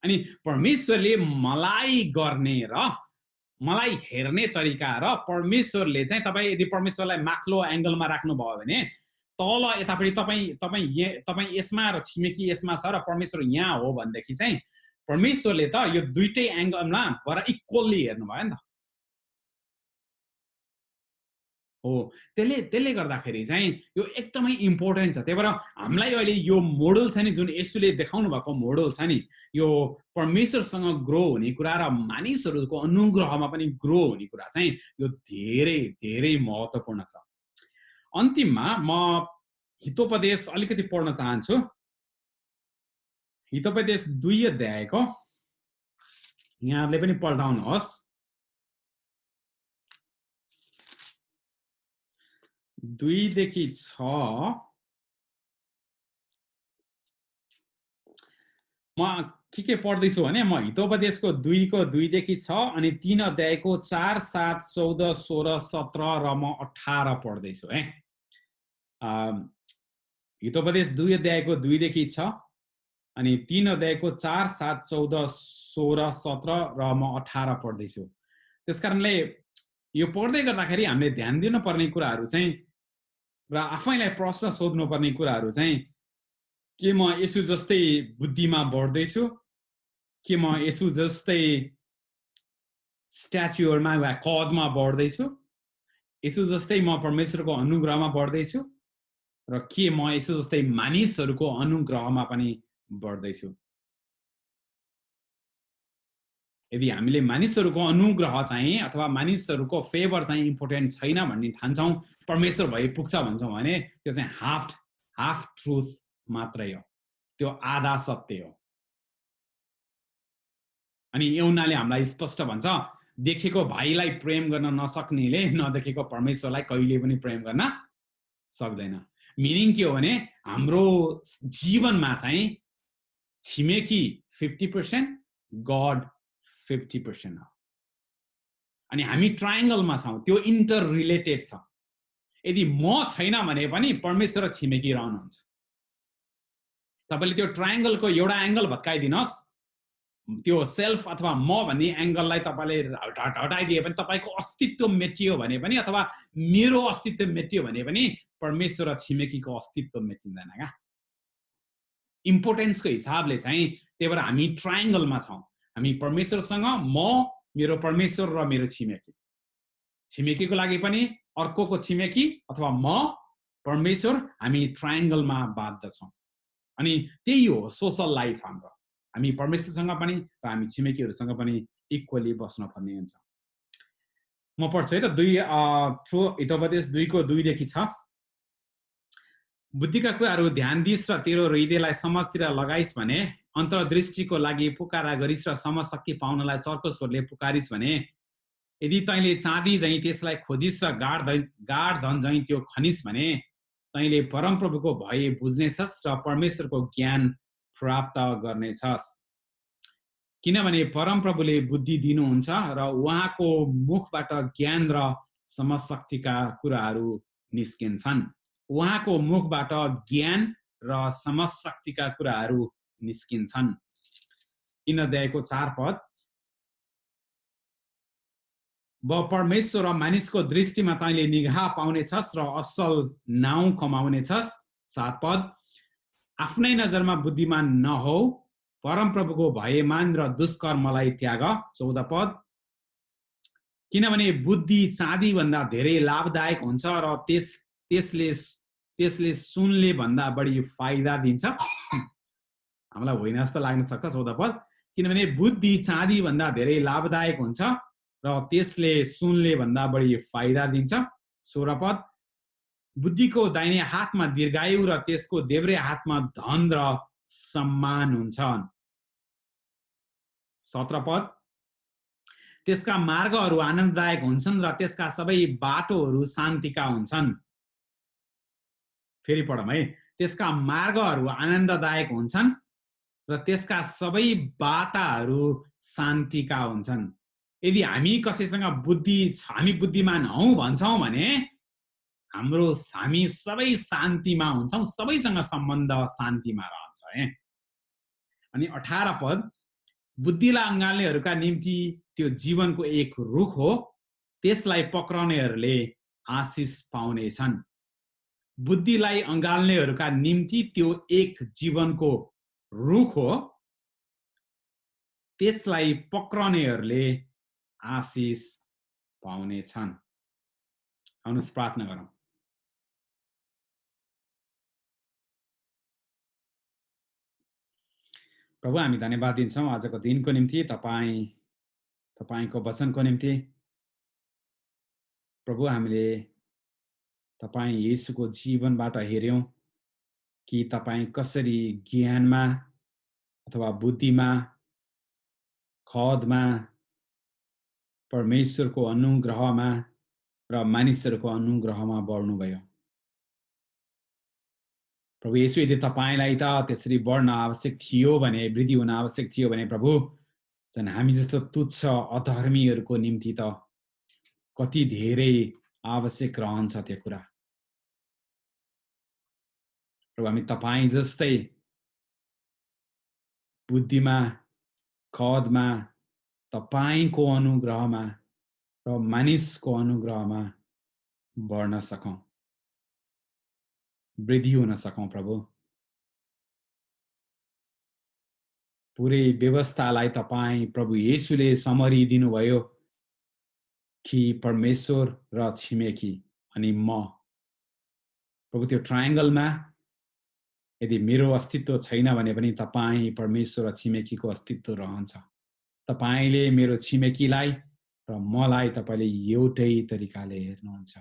अनि परमेश्वरले मलाई गर्ने र मलाई हेर्ने तरिका र परमेश्वरले चाहिँ तपाईँ यदि परमेश्वरलाई माथिल्लो एंगलमा राख्नुभयो भने तल यतापट्टि तपाईँ यसमा र छिमेकी यसमा छ र परमेश्वर यहाँ हो भनेदेखि चाहिँ परमेश्वरले त यो दुईटै एंगलमा भएर इक्वली हेर्नु भयो नि त। हो त्यसले गर्दाखेरि चाहिँ यो एकदमै इम्पोर्टेन्ट छ। त्यही भएर हामीलाई अहिले यो मोडल छ नि, जुन यसुले देखाउनु भएको मोडल छ नि, यो परमेश्वरसँग ग्रो हुने कुरा र मानिसहरूको अनुग्रहमा पनि ग्रो हुने कुरा चाहिँ यो धेरै धेरै महत्त्वपूर्ण छ। अन्तिममा म हितोपदेश अलिकति पढ्न चाहन्छु। हितोपदेश 2 अध्यायको यहाँले पनि पढ्दाउनुहोस्। 2 देखि 6 म के पढ्दैछु भने म हितोपदेशको 2 को 2 देखि 6 अनि 3 अध्यायको 4, 7, 14, 16, 17 र म 18 पढ्दैछु है। हितोपदेश 2 अध्यायको 2 देखि 6 अनि 3 अध्यायको 4, 7, 14, 16, 17 र म 18 पढ्दैछु। त्यसकारणले यो पढ्दै गर्दाखेरि हामीले ध्यान दिनुपर्ने कुराहरू चाहिँ र आफैलाई प्रश्न सोध्नुपर्ने कुराहरू चाहिँ के म यसु जस्तै बुद्धिमा बढ्दैछु, के म यसु जस्तै स्ट्याच्युरमा वा कदमा बढ्दैछु, यसु जस्तै म परमेश्वरको अनुग्रहमा बढ्दैछु र के म यसु जस्तै मानिसहरूको अनुग्रहमा पनि बढ्दैछु। यदि हामीले मानिसहरूको अनुग्रह चाहिँ अथवा मानिसहरूको फेभर चाहिँ इम्पोर्टेन्ट छैन भन्ने ठान्छौँ, परमेश्वर भए पुग्छ भन्छौँ भने त्यो चाहिँ हाफ ट्रुथ मात्रै हो, त्यो आधा सत्य हो। अनि एउनाले हामीलाई स्पष्ट भन्छ, देखेको भाइलाई प्रेम गर्न नसक्नेले नदेखेको परमेश्वरलाई कहिले पनि प्रेम गर्न सक्दैन। मिनिङ के हो भने हाम्रो जीवनमा चाहिँ छिमेकी 50%, गॉड 50% हो। अनि हामी ट्रायंगलमा छौं, त्यो इन्टर रिलेटेड छ। यदि म छैन भने पनि परमेश्वर छिमेकी रहनुहुन्छ। तपाईले त्यो ट्रायंगलको एउटा एंगल भत्काइदिनुहोस्, त्यो सेल्फ अथवा म भन्ने एंगललाई तपाईले हटाइदिए पनि तपाईको अस्तित्व मेटियो भने पनि अथवा मेरो अस्तित्व मेटियो भने पनि परमेश्वर छिमेकीको अस्तित्व मेटिँदैन क्या। इम्पोर्टेन्सको हिसाबले चाहिँ त्यही भएर हामी ट्रायंगलमा छौं। हामी परमेश्वरसँग, म, मेरो परमेश्वर र मेरो छिमेकी। छिमेकीको लागि पनि अर्कोको छिमेकी अथवा म, परमेश्वर, हामी ट्रायंगलमा बाध्य छौं। अनि त्यही हो सोशल लाइफ हाम्रो। हामी परमेश्वरसँग पनि र हामी छिमेकीहरुसँग पनि इक्वली बस्न पर्ने हुन्छ। म पढ्छु है त, हितोपदेश 2 को 2 देखि 6। बुद्धिका कुराहरू ध्यान दिइस् र तेरो हृदयलाई समझतिर लगाइस् भने, अन्तर्दृष्टिको लागि पुकारा गरिस् र समशक्ति पाउनलाई चर्को स्वरले पुकारिस् भने, यदि तैले चाँदी झैं त्यसलाई खोजिस् र गाढ धन झैं त्यो खनिस् भने, तैले परमप्रभुको भय बुझ्नेछस् र परमेश्वरको ज्ञान प्राप्त गर्नेछस्। किनभने परमप्रभुले बुद्धि दिनुहुन्छ र उहाँको मुखबाट ज्ञान र समशक्तिका कुराहरू निस्किन्छन्। उहाँको मुखबाट ज्ञान र समशक्तिका कुराहरू निस्किन्छन्। 3 अध्यायको 4 पद। परमेश्वर र मानिसको दृष्टिमा तैले निगाह पाउनेछस् र असल नाउँ कमाउनेछस्। 7 पद। आफ्नै नजरमा बुद्धिमान नहौ, परमप्रभुको भयमान र दुष्कर्मलाई त्याग। 14 पद। किनभने बुद्धि चाँदी भन्दा धेरै लाभदायक हुन्छ र त्यसले सुनले भन्दा बढी फाइदा दिन्छ। हामीलाई होइन जस्तो लाग्न सक्छ। 14 पद। किनभने बुद्धि चाँदी भन्दा धेरै लाभदायक हुन्छ र त्यसले सुनले भन्दा बढी फाइदा दिन्छ। 16 पद। बुद्धिको दाहिने हातमा दीर्घायु र त्यसको देब्रे हातमा धन र सम्मान हुन्छ। 17 पद। त्यसका मार्गहरू आनन्ददायक हुन्छन् र त्यसका सबै बाटोहरू शान्तिका हुन्छन्। फेरि पढौँ है। त्यसका मार्गहरू आनन्ददायक हुन्छन् र त्यसका सबै बाटाहरू शान्तिका हुन्छन्। यदि हामी कसैसँग हामी बुद्धिमान हौ भन्छौं भने हामी सबै शान्तिमा हुन्छौं, सबैसँग सम्बन्ध शान्तिमा रहन्छ है। अनि 18 पद। बुद्धिलाई अँगाल्नेहरूका निम्ति त्यो जीवनको एक रुख हो, त्यसलाई पक्राउनेहरूले आशिष पाउनेछन्। बुद्धिलाई अँगाल्नेहरूका निम्ति त्यो एक जीवनको रुख हो, त्यसलाई पक्राउनेहरूले आशिष पाउनेछन्। आउनुहोस् प्रार्थना गरौँ। प्रभु हामी धन्यवाद दिन्छौँ आजको दिनको निम्ति, तपाईको वचनको निम्ति। प्रभु हामीले तपाईँ येशूको जीवनबाट हेर्यौं कि तपाईँ कसरी ज्ञानमा अथवा बुद्धिमा, खदमा, परमेश्वरको अनुग्रहमा र मानिसहरूको अनुग्रहमा बढ्नुभयो। प्रभु येशू, यदि तपाईलाई त त्यसरी बढ्न आवश्यक थियो भने, वृद्धि हुन आवश्यक थियो भने प्रभु, झन् हामी जस्तो तुच्छ अधर्मीहरूको निम्ति त कति धेरै आवश्यक रहन्छ त्यो कुरा। प्रभु हामी तपाईँ जस्तै बुद्धिमा, खदमा, तपाईको अनुग्रहमा र मानिसको अनुग्रहमा बढ्न सकौं, वृद्धि हुन सकौं प्रभु। पुरै व्यवस्थालाई तपाईँ प्रभु येशूले समरिदिनु भयो कि परमेश्वर र छिमेकी अनि म। प्रभु त्यो ट्रायंगलमा यदि मेरो अस्तित्व छैन भने पनि तपाईँ परमेश्वर र छिमेकीको अस्तित्व रहन्छ। तपाईले मेरो छिमेकीलाई र मलाई तपाईले एउटै तरिकाले हेर्नुहुन्छ।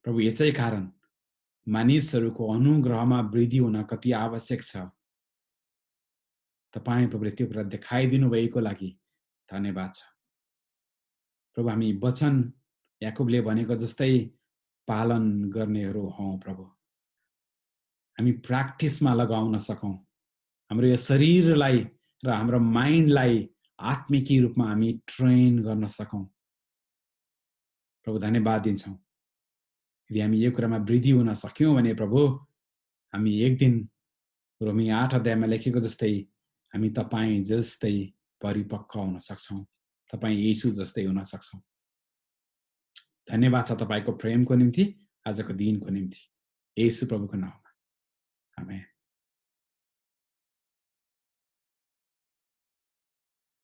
प्रभु यसै कारण मानिसहरूको अनुग्रहमा वृद्धि हुन कति आवश्यक छ, तपाईँ प्रभुले त्यो कुरा देखाइदिनु भएको लागि धन्यवाद छ। प्रभु हामी वचन याकुबले भनेको जस्तै पालन गर्नेहरू हौं प्रभु। हामी प्र्याक्टिसमा लगाउन सकौं, हाम्रो यो शरीरलाई र हाम्रो माइन्डलाई आत्मिकी रूपमा हामी ट्रेन गर्न सकौं। प्रभु धन्यवाद दिन्छौं। यदि हामी यो कुरामा वृद्धि हुन सक्यौं भने प्रभु, हामी एक दिन रोमी 8 अध्यायमा लेखेको जस्तै हामी तपाईँ जस्तै परिपक्व हुन सक्छौं, तपाईँ येशू जस्तै हुन सक्छौं। धन्यवाद छ तपाईको प्रेमको निम्ति, आजको दिनको निम्ति। येशू प्रभुको नाममा आमेन।